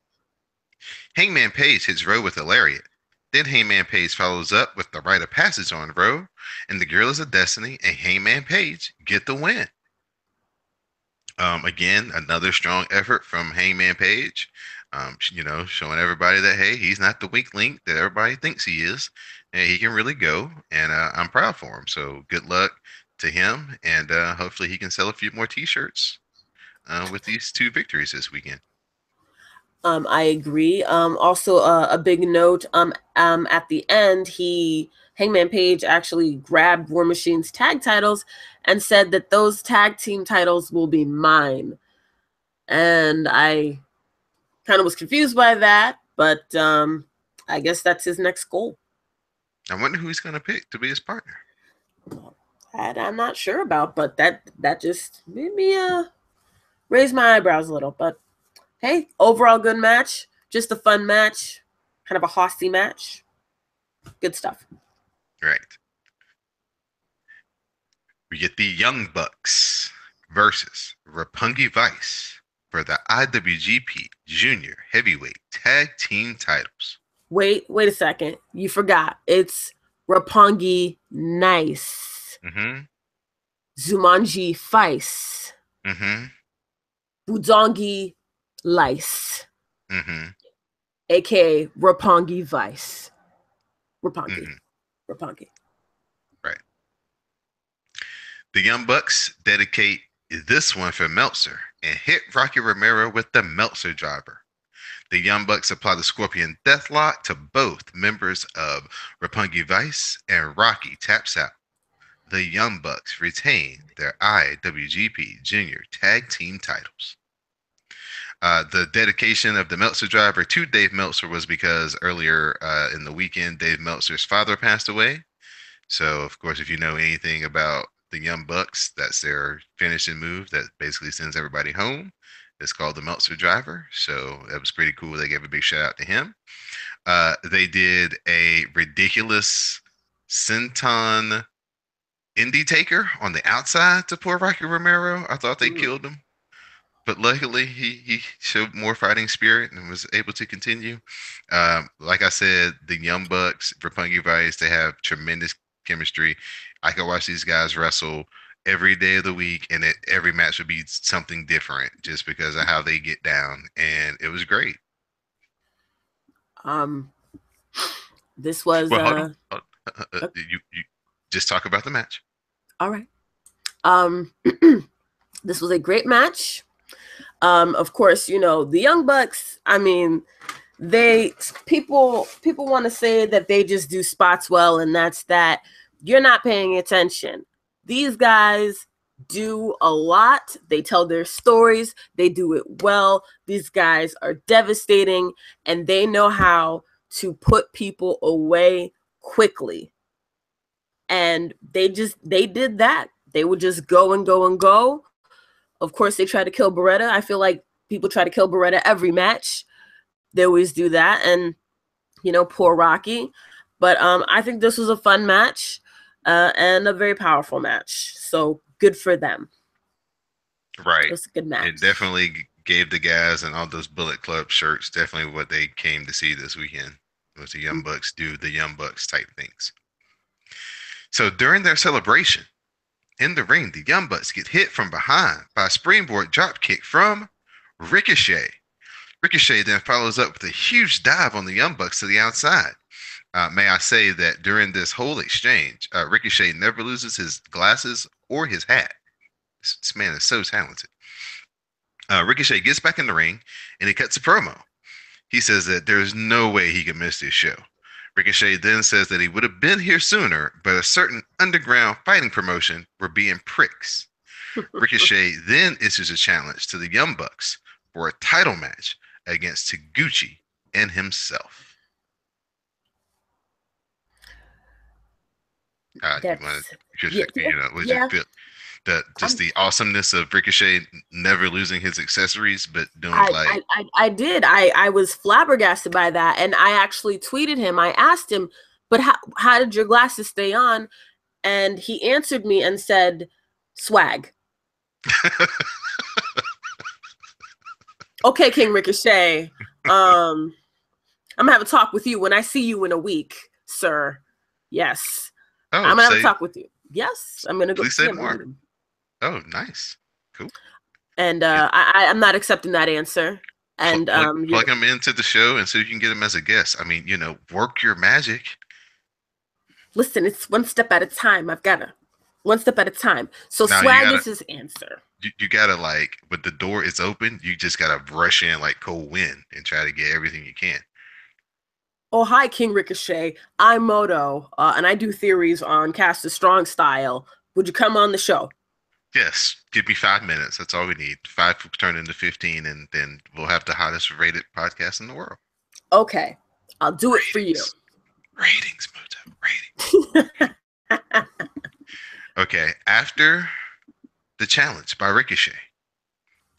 Hangman Page hits Rowe with a lariat. Then Hangman Page follows up with the rite of passage on Rowe, and the Gorillas of Destiny and Hangman Page get the win. Again, another strong effort from Hangman Page. Showing everybody that hey, he's not the weak link that everybody thinks he is, and he can really go. And I'm proud for him. So good luck to him, and hopefully he can sell a few more T-shirts with these two victories this weekend. I agree. Also, a big note. At the end, Hangman Page actually grabbed War Machine's tag titles and said that those tag team titles will be mine. And I kind of was confused by that, but I guess that's his next goal. I wonder who he's going to pick to be his partner. That I'm not sure about, but that just made me raise my eyebrows a little. But hey, overall good match. Just a fun match. Kind of a hossy match. Good stuff. Right. We get the Young Bucks versus Roppongi Vice for the IWGP Junior Heavyweight Tag Team titles. Wait a second. You forgot. It's Roppongi Nice. Mm-hmm. Zumonji Vice. Mm-hmm. Budongi Lice. Mm-hmm. AKA Roppongi Vice. Roppongi. Mm-hmm. Roppongi. Right. The Young Bucks dedicate this one for Meltzer and hit Rocky Romero with the Meltzer driver. The Young Bucks apply the Scorpion Deathlock to both members of Roppongi Vice, and Rocky taps out. The Young Bucks retain their IWGP Junior Tag Team titles. The dedication of the Meltzer driver to Dave Meltzer was because earlier in the weekend, Dave Meltzer's father passed away. So, of course, if you know anything about the Young Bucks, that's their finishing move that basically sends everybody home. It's called the Meltzer driver. So that was pretty cool. They gave a big shout out to him. They did a ridiculous senton indie taker on the outside to poor Rocky Romero. I thought they killed him. But luckily, he showed more fighting spirit and was able to continue. Like I said, the Young Bucks, Roppongi Vice, they have tremendous chemistry. I could watch these guys wrestle every day of the week, and every match would be something different just because of how they get down. And it was great. This was well, hold on. You just talk about the match. All right. This was a great match. Of course, the Young Bucks, I mean, people want to say that they just do spots well, and that's that. You're not paying attention. These guys do a lot. They tell their stories. They do it well. These guys are devastating, and they know how to put people away quickly. And they did that. They would just go and go and go. Of course, they try to kill Beretta. I feel like people try to kill Beretta every match. They always do that. And, poor Rocky. But I think this was a fun match and a very powerful match. So good for them. Right. It was a good match. It definitely gave the guys and all those Bullet Club shirts definitely what they came to see this weekend. Was the Young Bucks do the Young Bucks type things. So during their celebration in the ring, the Young Bucks get hit from behind by a springboard drop kick from Ricochet. Ricochet then follows up with a huge dive on the Young Bucks to the outside. May I say that during this whole exchange, Ricochet never loses his glasses or his hat. This man is so talented. Ricochet gets back in the ring and he cuts a promo. He says that there's no way he could miss this show. Ricochet then says that he would have been here sooner, but a certain underground fighting promotion were being pricks. Ricochet then issues a challenge to the Young Bucks for a title match against Taguchi and himself. You want That's to yeah, just, yeah, would you yeah. feel the just I'm, the awesomeness of Ricochet never losing his accessories, but doing I, like, I, I, I did. I was flabbergasted by that, and I actually tweeted him. I asked him, "But how did your glasses stay on?" And he answered me and said, "Swag." Okay, King Ricochet. I'm gonna have a talk with you when I see you in a week, sir. Yes, oh, I'm gonna have a say talk with you. Yes, I'm gonna go please see say him and more. meet him. Oh, nice, cool. And Yeah, I'm not accepting that answer. And plug him into the show and so you can get him as a guest. I mean, work your magic. listen, it's one step at a time. I've gotta one step at a time. So Now you swag gotta is his answer. you gotta like when the door is open, you just gotta rush in like cold wind and try to get everything you can. Oh, hi, King Ricochet. I'm Moto, and I do theories on Cast Strong Style. Would you come on the show? Yes, give me 5 minutes. That's all we need. Five will turn into 15, and then we'll have the hottest rated podcast in the world. Okay, I'll do it for you. Ratings, ratings, Moto, ratings. Okay, after the challenge by Ricochet,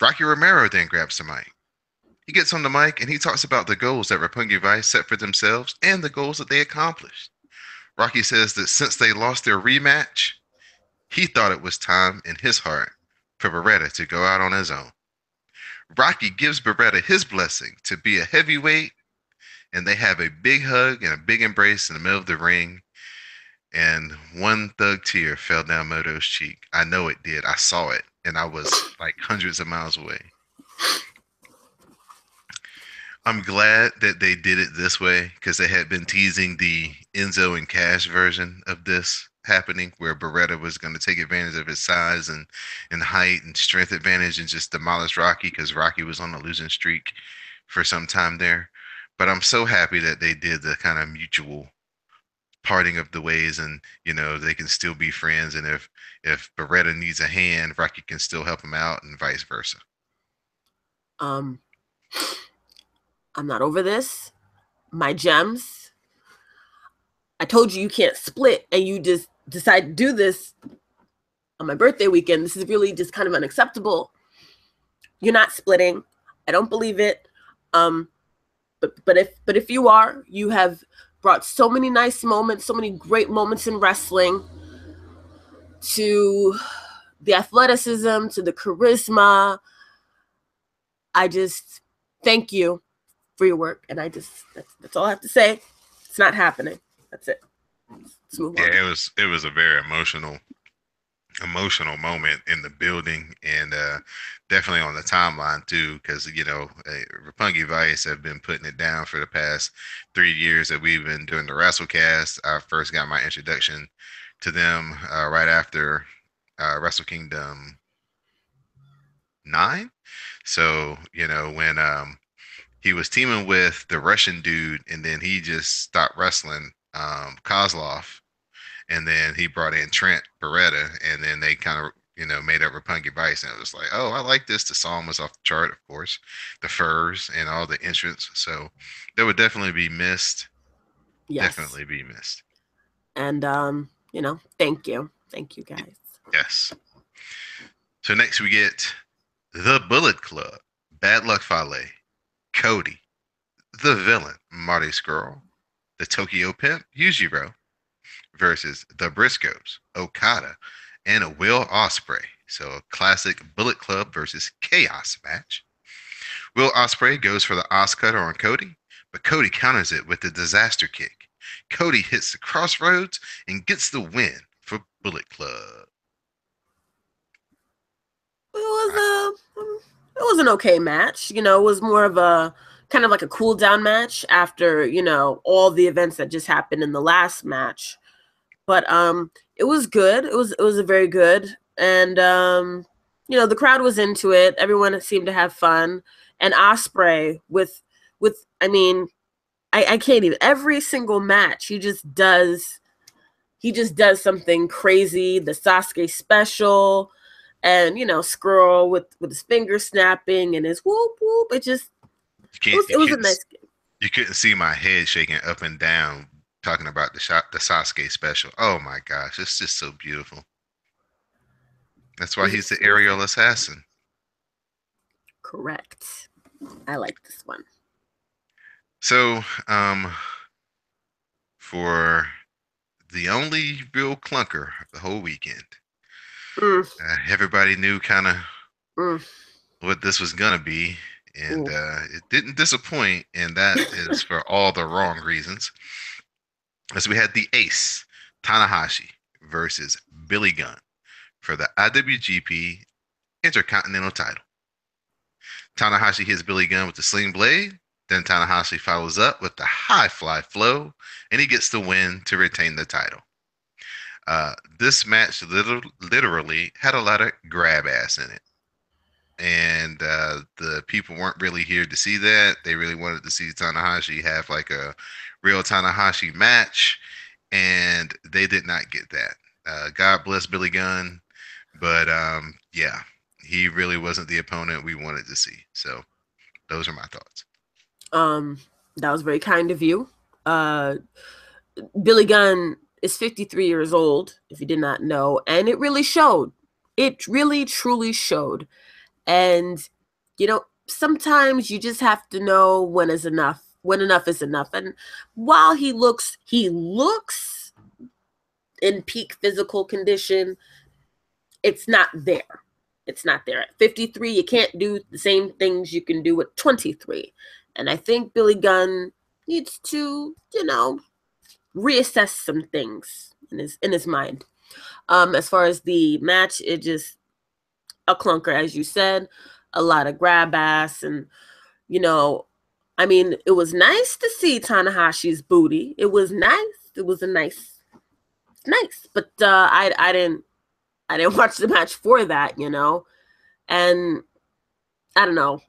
Rocky Romero then grabs the mic. He gets on the mic and he talks about the goals that Roppongi Vice set for themselves and the goals that they accomplished. Rocky says that since they lost their rematch, he thought it was time in his heart for Beretta to go out on his own. Rocky gives Beretta his blessing to be a heavyweight, and they have a big hug and a big embrace in the middle of the ring. And one thug tear fell down Moto's cheek. I know it did. I saw it, and I was like hundreds of miles away. I'm glad that they did it this way because they had been teasing the Enzo and Cash version of this happening, where Beretta was going to take advantage of his size and height and strength advantage and just demolish Rocky because Rocky was on a losing streak for some time there. But I'm so happy that they did the kind of mutual parting of the ways, and they can still be friends. And if Beretta needs a hand, Rocky can still help him out, and vice versa. Um, I'm not over this. My gems. I told you can't split, and you just decide to do this on my birthday weekend. This is really just kind of unacceptable. You're not splitting. I don't believe it. But if you are, you have brought so many nice moments, so many great moments in wrestling, to the athleticism, to the charisma. I just thank you for your work, and that's all I have to say. It's not happening. That's it. Let's move Yeah, on. it was a very emotional moment in the building, and definitely on the timeline too, because Roppongi Vice have been putting it down for the past 3 years that we've been doing the WrestleCast. I first got my introduction to them right after Wrestle Kingdom 9. So when he was teaming with the Russian dude, and then he just stopped wrestling Kozlov, and then he brought in Trent Beretta, and then they kind of made up Roppongi Vice, and it was like, oh, I like this. The song was off the chart, of course, the furs and all the entrance, so that would definitely be missed. Yes. Definitely be missed. And thank you. Thank you guys. Yes. So next we get the Bullet Club, Bad Luck Fale, Cody, the villain Marty Scurll, the Tokyo Pimp Yujiro versus the Briscoes, Okada, and a Will Ospreay. So a classic Bullet Club versus Chaos match. Will Ospreay goes for the Os Cutter on Cody, but Cody counters it with the Disaster Kick. Cody hits the crossroads and gets the win for Bullet Club. It was it was an okay match. You know, it was more of a kind of like a cool down match after, you know, all the events that just happened in the last match. But it was good. It was a very good, and you know, the crowd was into it. Everyone seemed to have fun. And Osprey with I mean, I can't even, every single match he just does something crazy. The Sasuke special, and you know, Skrull with his finger snapping and his whoop whoop. You can't you It was a couldn't nice game. you couldn't see my head shaking up and down talking about the Sasuke special. Oh my gosh, it's just so beautiful. That's It why was he's just the it was aerial assassin. correct. I like this one. So, for the only real clunker of the whole weekend, Mm, everybody knew kind of mm, what this was gonna be, and ooh. it didn't disappoint, and that is for all the wrong reasons. As we had the Ace Tanahashi versus Billy Gunn for the IWGP Intercontinental title. Tanahashi hits Billy Gunn with the sling blade. Then Tanahashi follows up with the high fly flow, and he gets the win to retain the title. This match literally had a lot of grab ass in it. And the people weren't really here to see that. They really wanted to see Tanahashi have like a real Tanahashi match, and they did not get that. God bless Billy Gunn, but yeah, he really wasn't the opponent we wanted to see. So those are my thoughts. Um, that was very kind of you. Uh, Billy Gunn is 53 years old, if you did not know, and it really showed. It really, truly showed. And, you know, sometimes you just have to know when enough is enough. And while he looks in peak physical condition, it's not there. It's not there. At 53, you can't do the same things you can do at 23. And I think Billy Gunn needs to, you know, reassess some things in his mind. As far as the match, it just a clunker, as you said, a lot of grab ass, and you know, I mean, it was nice to see Tanahashi's booty. It was nice. It was a nice, but I didn't watch the match for that, you know, and I don't know.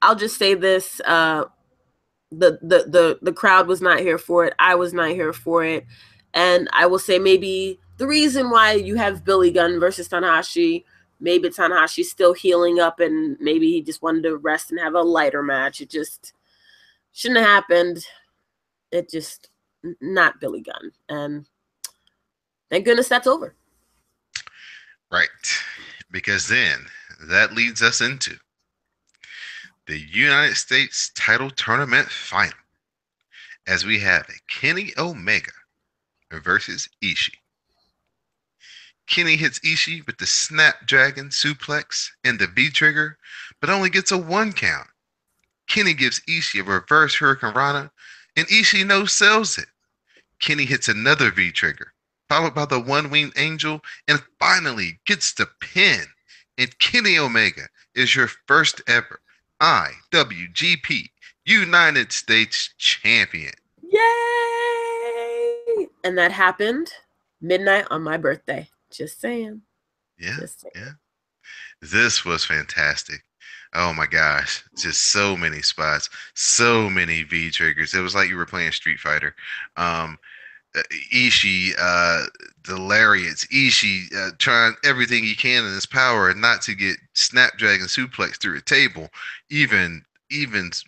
I'll just say this: the crowd was not here for it. I was not here for it. And I will say maybe the reason why you have Billy Gunn versus Tanahashi, maybe Tanahashi's still healing up and maybe he just wanted to rest and have a lighter match. It just shouldn't have happened. It just not Billy Gunn. And thank goodness that's over. Right. Because then that leads us into the United States title tournament final as we have Kenny Omega versus Ishii. Kenny hits Ishii with the Snapdragon suplex and the V trigger, but only gets a 1 count. Kenny gives Ishii a reverse Hurricane Rana, and Ishii no sells it. Kenny hits another V trigger, followed by the one winged angel, and finally gets the pin. And Kenny Omega is your first ever IWGP United States champion. Yay! And that happened midnight on my birthday. Just saying. Yeah, Just saying. yeah. This was fantastic. Oh my gosh, just so many spots, so many V triggers. It was like you were playing Street Fighter. Um, Ishii, the lariats, Ishii trying everything he can in his power and not to get Snapdragon suplex through a table, even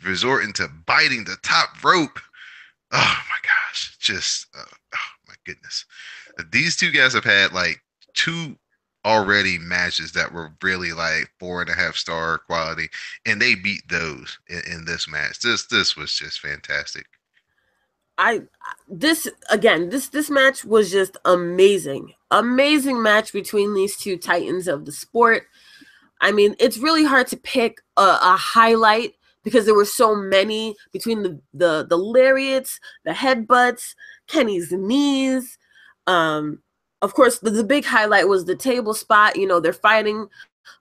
resorting to biting the top rope. Oh my gosh, just oh my goodness. These two guys have had like two already matches that were really like 4.5 star quality, and they beat those in this match. This was just fantastic. I this again, this match was just amazing. Amazing match between these two titans of the sport. I mean, it's really hard to pick a highlight because there were so many between the lariats, the headbutts, Kenny's knees. Um, of course, the big highlight was the table spot. You know, they're fighting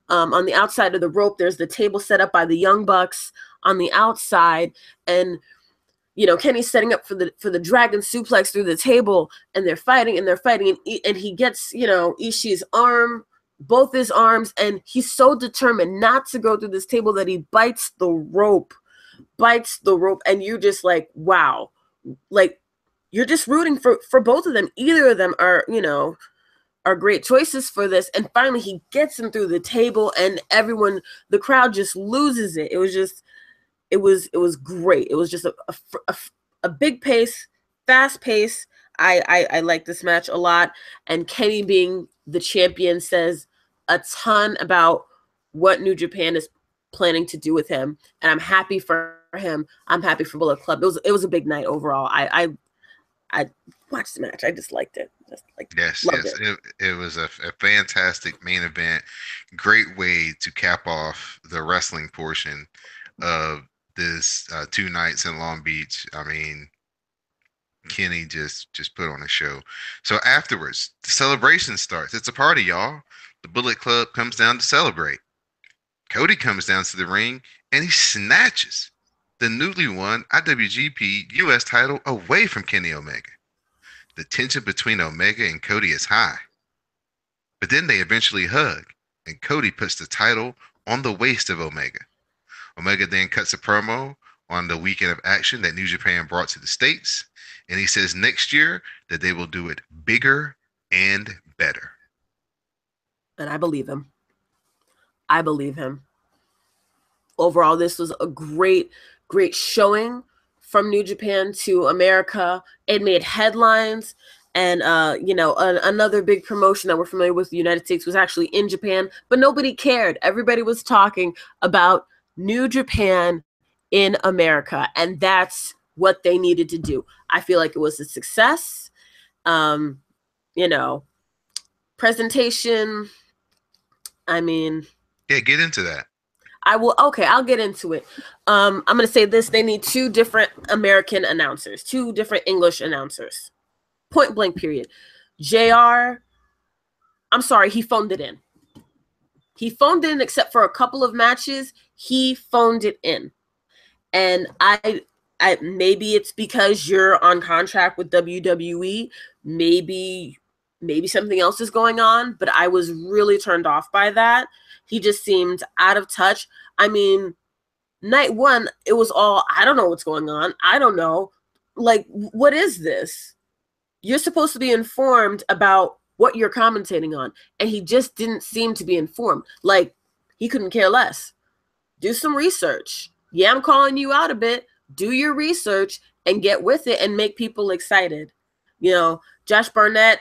on the outside of the rope. There's the table set up by the Young Bucks on the outside, and you know, Kenny's setting up for the dragon suplex through the table, and they're fighting and they're fighting, and he gets, you know, Ishii's arm, both his arms, and he's so determined not to go through this table that he bites the rope, and you're just like, wow, like you're just rooting for both of them. Either of them are, you know, are great choices for this. And finally, he gets him through the table, and everyone, the crowd just loses it. It was just it was great. It was just a big pace, fast pace. I like this match a lot, and Kenny being the champion says a ton about what New Japan is planning to do with him, and I'm happy for him. I'm happy for Bullet Club. It was a big night overall. I watched the match. I just liked it. Just like Yes, loved yes. it. It was a fantastic main event. Great way to cap off the wrestling portion of this 2 nights in Long Beach. I mean, Kenny just put on a show. So afterwards, the celebration starts. It's a party, y'all. The Bullet Club comes down to celebrate. Cody comes down to the ring and he snatches the newly won IWGP US title away from Kenny Omega. The tension between Omega and Cody is high. But then they eventually hug, and Cody puts the title on the waist of Omega. Omega then cuts a promo on the weekend of action that New Japan brought to the States, and he says next year that they will do it bigger and better. And I believe him. I believe him. Overall, this was a great showing from New Japan to America. It made headlines. And, you know, another big promotion that we're familiar with, the United States, was actually in Japan, but nobody cared. Everybody was talking about New Japan in America, and that's what they needed to do. I feel like it was a success. Um, you know, presentation. I mean, Yeah, get into that. I will. Okay, I'll get into it. I'm going to say this: they need two different American announcers, two different English announcers. Point blank. Period. Jr. I'm sorry, he phoned it in. He phoned in, except for a couple of matches. He phoned it in, and I maybe it's because you're on contract with WWE. Maybe something else is going on, but I was really turned off by that. He just seemed out of touch. I mean, night one, it was all, I don't know what's going on. I don't know. Like, what is this? You're supposed to be informed about what you're commentating on. And he just didn't seem to be informed. Like, he couldn't care less. Do some research. Yeah, I'm calling you out a bit. Do your research and get with it and make people excited. You know, Josh Barnett,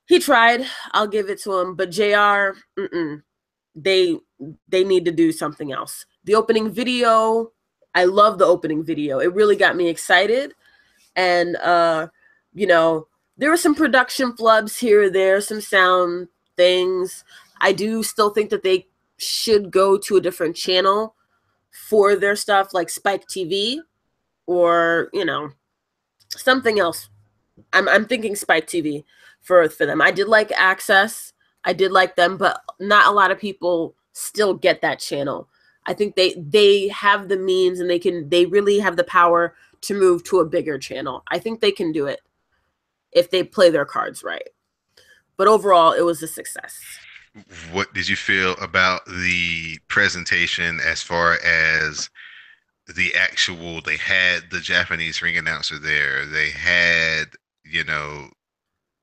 he tried. I'll give it to him. But JR, they need to do something else. The opening video, I love the opening video. It really got me excited. And you know, there were some production flubs here or there, some sound things. I do still think that they should go to a different channel for their stuff, like Spike TV or, you know, something else. I'm thinking Spike TV for them. I did like Access. I did like them, but not a lot of people still get that channel. I think they have the means and they really have the power to move to a bigger channel. I think they can do it if they play their cards right. But overall, it was a success. What did you feel about the presentation as far as the actual, they had the Japanese ring announcer there. They had, you know,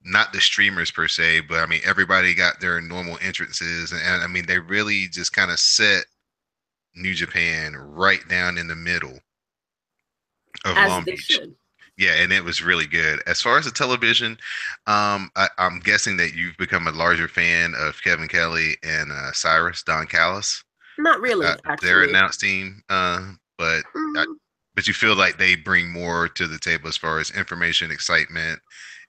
not the streamers per se, but I mean, everybody got their normal entrances. And I mean, they really just kind of set New Japan right down in the middle of As Long they Beach. should. Yeah, and it was really good. As far as the television, I'm guessing that you've become a larger fan of Kevin Kelly and Cyrus Don Callis, Not really, their actually. announce team. I, Mm, but you feel like they bring more to the table as far as information, excitement,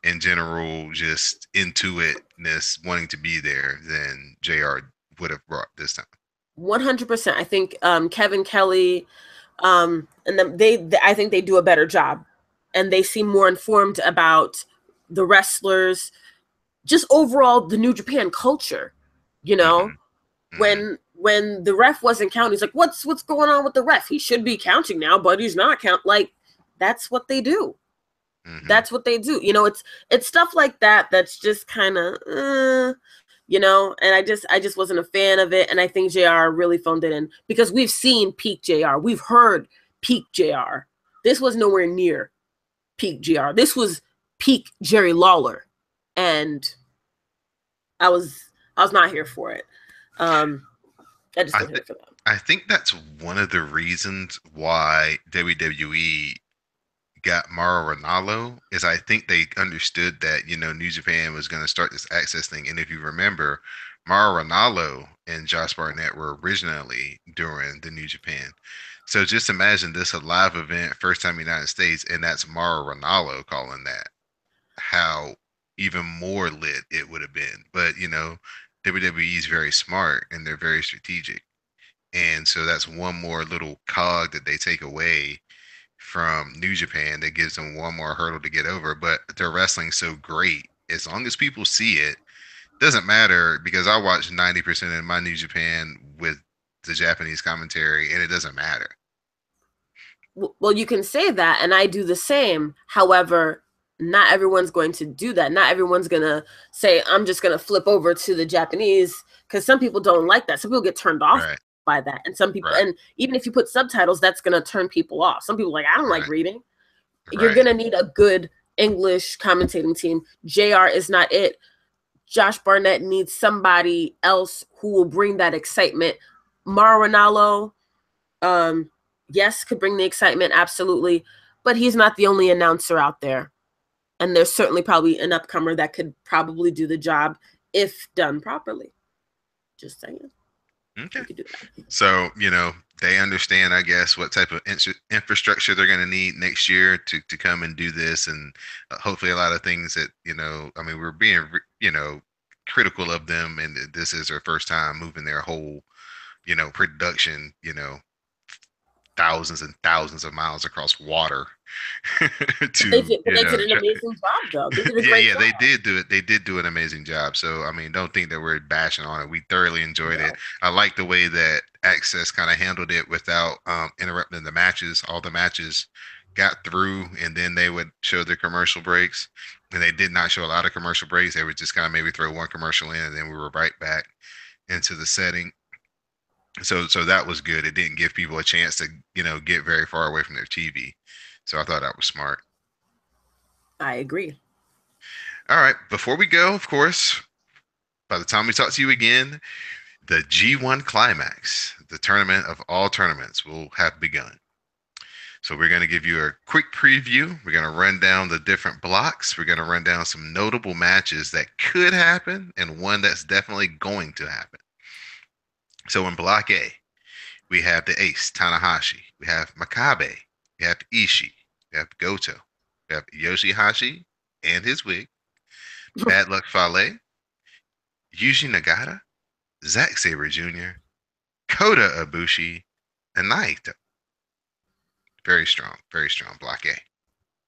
in general, just into itness, wanting to be there than JR would have brought this time. 100%. I think Kevin Kelly, and then I think they do a better job, and they seem more informed about the wrestlers, just overall the New Japan culture. You know, Hmm. Hmm. when the ref wasn't counting, he's like, "What's going on with the ref? He should be counting now, but he's not count." Like that's what they do. Hmm. That's what they do. It's stuff like that that's just kind of, and I just wasn't a fan of it. And I think Jr. really phoned it in because we've seen peak Jr. We've heard peak Jr. This was nowhere near peak Jr. This was peak Jerry Lawler, and I was I was not here for it. Um, I just I wasn't th- here for that. I think that's one of the reasons why WWE got Mauro Ranallo is I think they understood that New Japan was going to start this access thing, and if you remember, Mauro Ranallo and Josh Barnett were originally during the New Japan. So just imagine this a live event, first time United States, and that's Mauro Ranallo calling that. How even more lit it would have been. But WWE is very smart and they're very strategic. And so that's one more little cog that they take away from New Japan that gives them one more hurdle to get over. But their wrestling's so great. As long as people see it, doesn't matter because I watch 90% of my New Japan with the Japanese commentary and it doesn't matter. Well, you can say that, and I do the same. However, not everyone's going to do that. Not everyone's going to say, I'm just going to flip over to the Japanese, because some people don't like that. Some people get turned off Right, by that. And some people, right, and even if you put subtitles, that's going to turn people off. Some people are like, I don't like right, reading. You're right. going to need a good English commentating team. JR is not it. Josh Barnett needs somebody else who will bring that excitement. Mauro Ranallo, um, yes, could bring the excitement, absolutely, but he's not the only announcer out there. And there's certainly probably an upcomer that could probably do the job if done properly. Just saying, Okay. we could do that. So, they understand, I guess, what type of infrastructure they're going to need next year to come and do this. And hopefully, a lot of things that, I mean, we're being, critical of them. And this is their first time moving their whole, production, thousands and thousands of miles across water to, But they did an amazing job, though. They did a yeah, great yeah, job. they did do it. They did do an amazing job. So, I mean, don't think that we're bashing on it. We thoroughly enjoyed it. No. I like the way that Access kind of handled it without interrupting the matches. All the matches got through, and then they would show their commercial breaks. And they did not show a lot of commercial breaks. They would just kind of maybe throw one commercial in, and then we were right back into the setting. So that was good. It didn't give people a chance to, get very far away from their TV. So I thought that was smart. I agree. All right, before we go, of course, by the time we talk to you again, the G1 Climax, the tournament of all tournaments, will have begun. So we're going to give you a quick preview. We're going to run down the different blocks. We're going to run down some notable matches that could happen and one that's definitely going to happen. So in Block A, we have the Ace, Tanahashi. We have Makabe. We have Ishii. We have Goto. We have Yoshihashi and his wig. Bad Luck Fale. Yuji Nagata. Zack Sabre Jr., Kota Ibushi, and Naito. Very strong. Block A.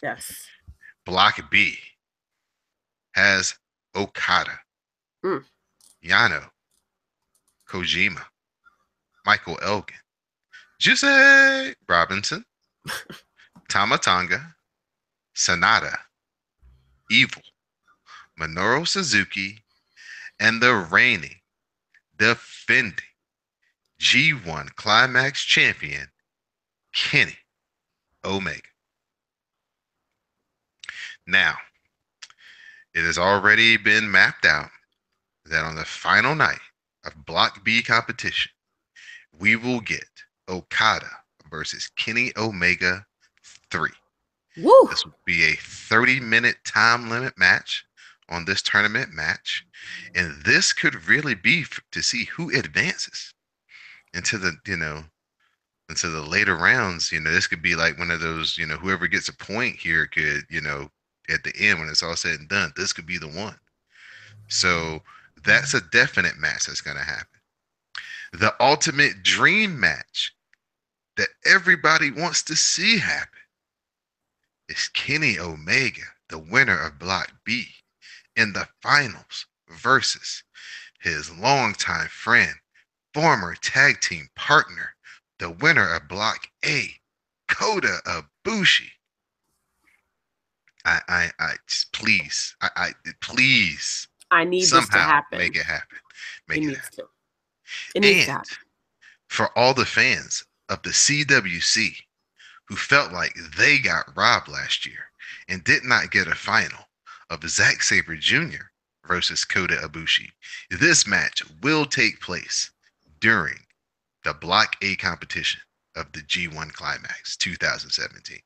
Yes. Block B has Okada, Mm, Yano, Kojima, Michael Elgin, Jose Robinson, Tamatanga, Sanada, Evil, Minoru Suzuki, and the reigning, defending G1 Climax champion, Kenny Omega. Now, it has already been mapped out that on the final night of Block B competition, we will get Okada versus Kenny Omega 3. woo. This will be a 30-minute time limit match on this tournament match. And this could really be to see who advances into into the later rounds. This could be like one of those, whoever gets a point here could, at the end when it's all said and done, this could be the one. So that's a definite match that's going to happen. The ultimate dream match that everybody wants to see happen is Kenny Omega, the winner of Block B, in the finals versus his longtime friend, former tag team partner, the winner of Block A, Kota Ibushi. Please, please, I need this to somehow make happen. it happen. It Make it needs happen. to. It needs to And happen. for all the fans of the CWC who felt like they got robbed last year and did not get a final of Zack Sabre Jr. versus Kota Ibushi, this match will take place during the Block A competition of the G1 Climax 2017.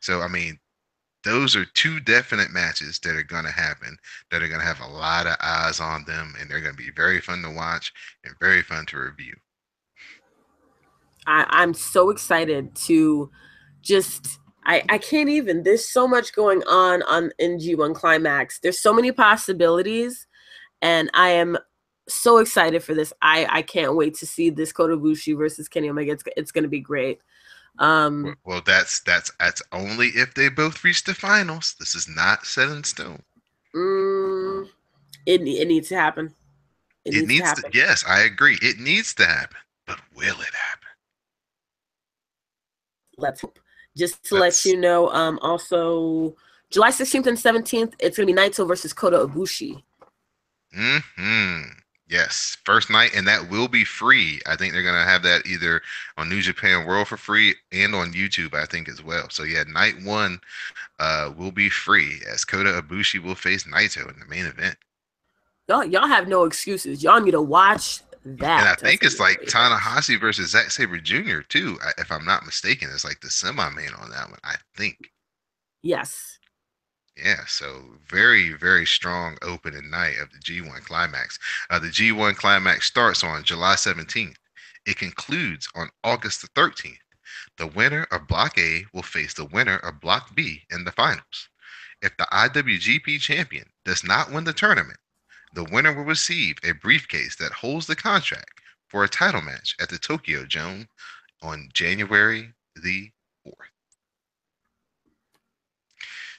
So, I mean, those are two definite matches that are going to happen, that are going to have a lot of eyes on them, and they're going to be very fun to watch and very fun to review. I'm so excited to just I can't even. There's so much going on in G1 Climax. There's so many possibilities, and I am so excited for this. I can't wait to see this Kota Ibushi versus Kenny Omega. It's going to be great. Well, that's only if they both reach the finals. This is not set in stone. mm, it needs to happen. It It needs to needs to. happen. Yes, I agree. It needs to happen, but will it happen? Let's hope. Just to let Let's. you know, also July 16th and 17th, it's gonna be Naito versus Kota Ibushi. Hmm. Yes, first night, and that will be free. I think they're gonna have that either on New Japan World for free and on YouTube, I think as well. So yeah, night one will be free as Kota Ibushi will face Naito in the main event. Y'all have no excuses. Y'all need to watch And I that. That's think gonna it's be a like great match. Tanahashi versus Zack Sabre Jr. too, if I'm not mistaken. It's like the semi-main on that one, I think. Yes. Yeah, so very, very strong opening night of the G1 Climax. The G1 Climax starts on July 17th. It concludes on August the 13th. The winner of Block A will face the winner of Block B in the finals. If the IWGP champion does not win the tournament, the winner will receive a briefcase that holds the contract for a title match at the Tokyo Dome on January the 4th.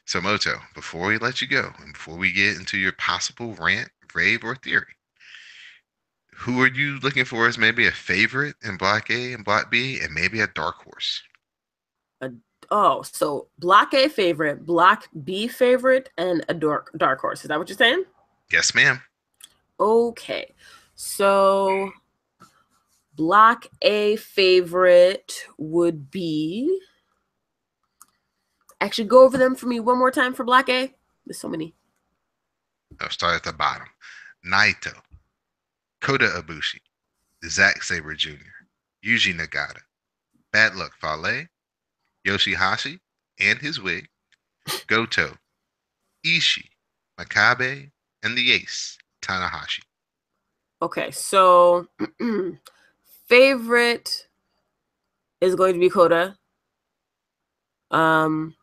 So, Moto, before we let you go and before we get into your possible rant, rave, or theory, who are you looking for as maybe a favorite in Block A and Block B and maybe a dark horse? A, oh, so Block A favorite, Block B favorite, and a dark horse. Is that what you're saying? Yes, ma'am. Okay. So Block A favorite would be actually go over them for me one more time for Block A. There's so many. I'll start at the bottom. Naito, Kota Ibushi, Zack Sabre Jr., Yuji Nagata, Bad Luck Fale, Yoshihashi and his wig, Goto, Ishii, Makabe, and the ace, Tanahashi. Okay, so favorite is going to be Kota. Um,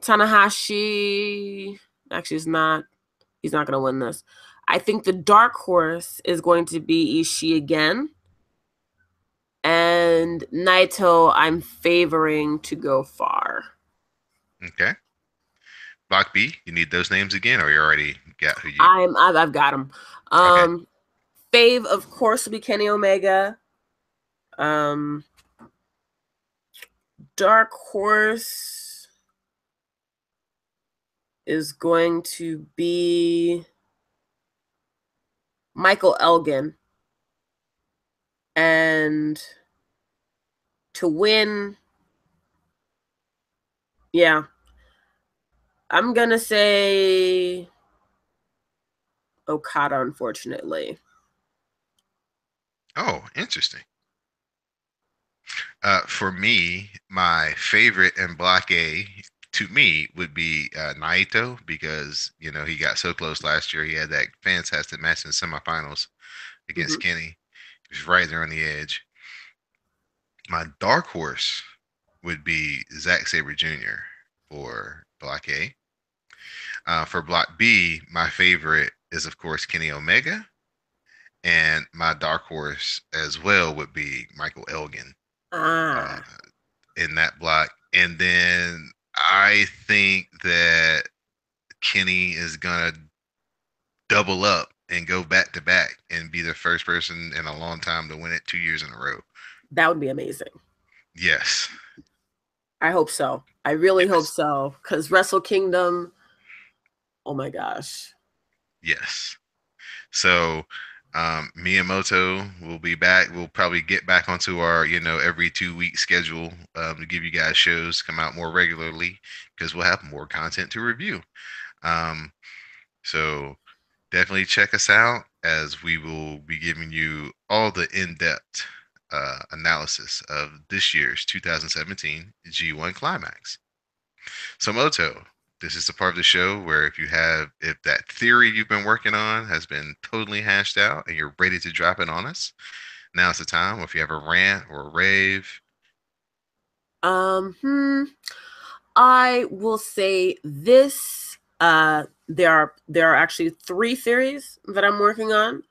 Tanahashi actually is not. He's not going to win this. I think the dark horse is going to be Ishii again, and Naito. I'm favoring to go far. Okay. Block B, you need those names again, or you already got who you. I've got him. Okay. Fave of course will be Kenny Omega. Um, dark horse is going to be Michael Elgin. And to win, yeah, I'm going to say Okada, unfortunately. Oh, interesting. For me, my favorite in Block A to me would be Naito because he got so close last year. He had that fantastic match in the semifinals against Mm-hmm. Kenny. He was right there on the edge. My dark horse would be Zack Sabre Jr. for Block A. For Block B, my favorite is of course Kenny Omega, And my dark horse as well would be Michael Elgin uh, Ah, in that block. And then I think that Kenny is gonna double up and go back to back and be the first person in a long time to win it 2 years in a row. that would be amazing. Yes, I hope so. I really hope yes, so. Because Wrestle Kingdom, oh my gosh. yes. So Miyamoto will be back. We'll probably get back onto our, every 2 week schedule to give you guys shows come out more regularly because we'll have more content to review. Um, so definitely check us out as we will be giving you all the in-depth analysis of this year's 2017 G1 Climax. So Moto, this is the part of the show where if that theory you've been working on has been totally hashed out and you're ready to drop it on us, now's the time. If you have a rant or a rave, Um, hmm, I will say this. There are actually three theories that I'm working on.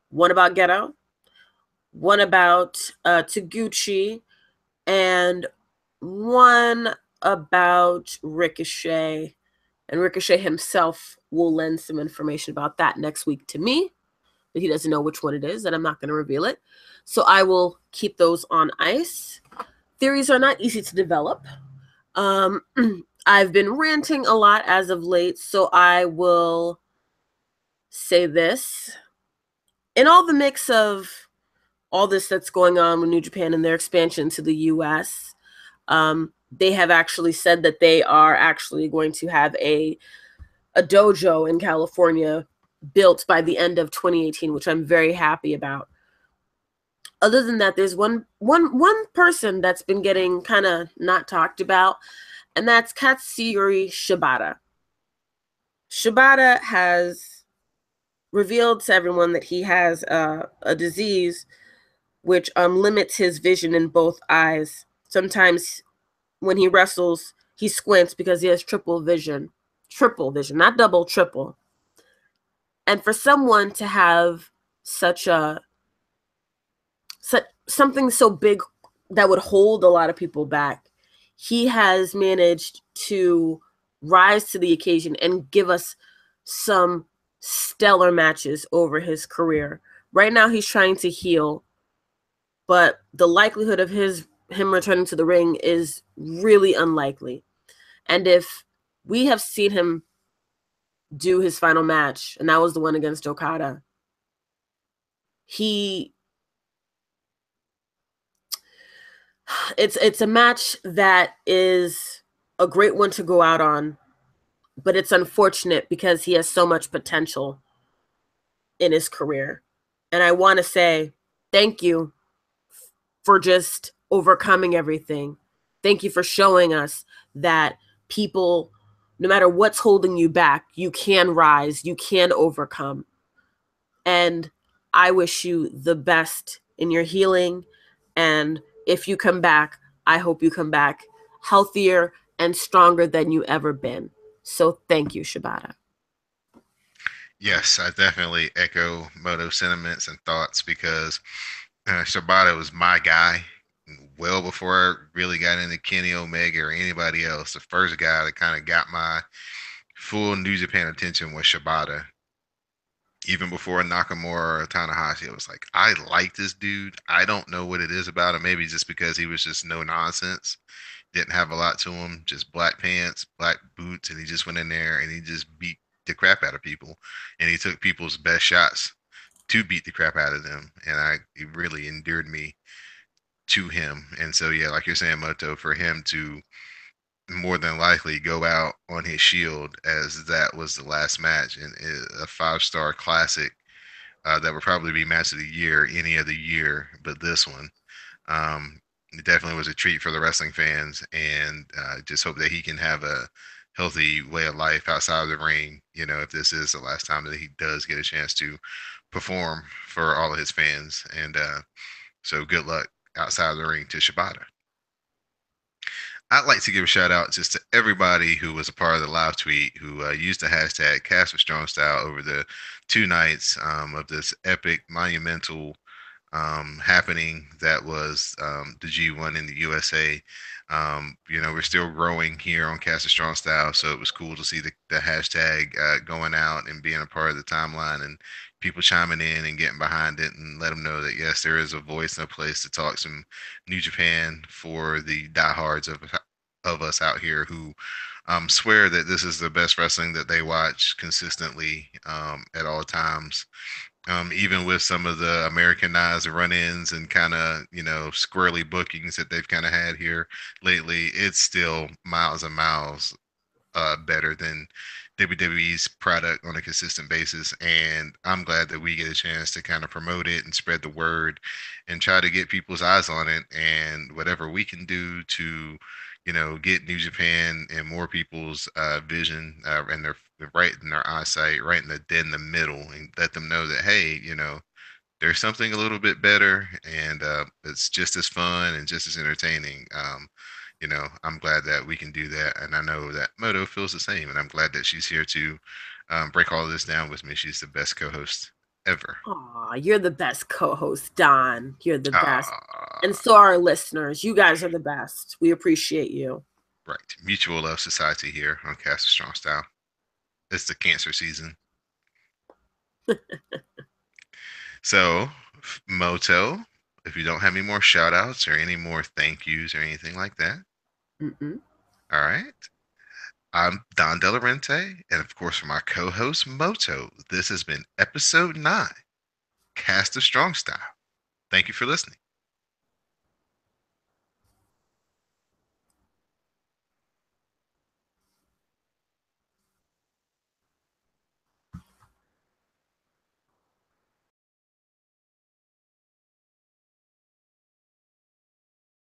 One about Ghetto, one about Taguchi, and one about Ricochet. And Ricochet himself will lend some information about that next week to me, but he doesn't know which one it is, and I'm not going to reveal it. So I will keep those on ice. Theories are not easy to develop. Um, I've been ranting a lot as of late, so I will say this. In all the mix of all this that's going on with New Japan and their expansion to the US, they have actually said that they are actually going to have a dojo in California built by the end of 2018, which I'm very happy about. Other than that, there's one person that's been getting kind of not talked about, and that's Katsuyori Shibata. Shibata has revealed to everyone that he has a disease which limits his vision in both eyes. Sometimes when he wrestles, he squints because he has triple vision, not double, triple. And for someone to have such a something so big that would hold a lot of people back, he has managed to rise to the occasion and give us some stellar matches over his career. Right now he's trying to heal, but the likelihood of him returning to the ring is really unlikely. And if we have seen him do his final match, and that was the one against Okada, he it's a match that is a great one to go out on, but it's unfortunate because he has so much potential in his career. And I want to say thank you for just overcoming everything. Thank you for showing us that people, no matter what's holding you back, you can rise, you can overcome. And I wish you the best in your healing. And if you come back, I hope you come back healthier and stronger than you ever been. So thank you, Shibata. yes, I definitely echo Moto's sentiments and thoughts because Shibata was my guy well before I really got into Kenny Omega or anybody else. The first guy that kind of got my full New Japan attention was Shibata. Even before Nakamura or Tanahashi, I was like, I like this dude. I don't know what it is about him. Maybe just because he was just no nonsense, didn't have a lot to him, just black pants, black boots, and he just went in there and he just beat the crap out of people. And he took people's best shots to beat the crap out of them. And it really endeared me to him. And so, yeah, like you're saying, Moto, for him to more than likely go out on his shield as that was the last match in a 5-star classic that would probably be match of the year any other year but this one. It definitely was a treat for the wrestling fans, and just hope that he can have a healthy way of life outside of the ring. If this is the last time that he does get a chance to perform for all of his fans, and so good luck outside of the ring to Shibata. I'd like to give a shout out just to everybody who was a part of the live tweet who used the hashtag Cast with Strong Style over the 2 nights of this epic, monumental happening that was the G1 in the USA. We're still growing here on Cast of Strong Style, so it was cool to see the hashtag going out and being a part of the timeline and people chiming in and getting behind it and let them know that yes, there is a voice and a place to talk some New Japan for the diehards of us out here who swear that this is the best wrestling that they watch consistently at all times, even with some of the Americanized run-ins and kind of squirrely bookings that they've kind of had here lately. It's still miles and miles better than WWE's product on a consistent basis. And I'm glad that we get a chance to kind of promote it and spread the word and try to get people's eyes on it. And whatever we can do to, get New Japan and more people's vision and their right in their eyesight, right in the middle, and let them know that hey, there's something a little bit better and it's just as fun and just as entertaining. I'm glad that we can do that. And I know that Moto feels the same. And I'm glad that she's here to break all of this down with me. She's the best co host ever. Aw, you're the best co-host, Don. You're the best. And Ah, so are our listeners. You guys are the best. We appreciate you. right. Mutual Love Society here on Cast of Strong Style. It's the cancer season. So, Moto, if you don't have any more shout outs or any more thank yous or anything like that, Mm-mm. all right. I'm Don Delarente, and of course, for my co host, Moto, this has been episode 9, Cast of Strong Style. Thank you for listening.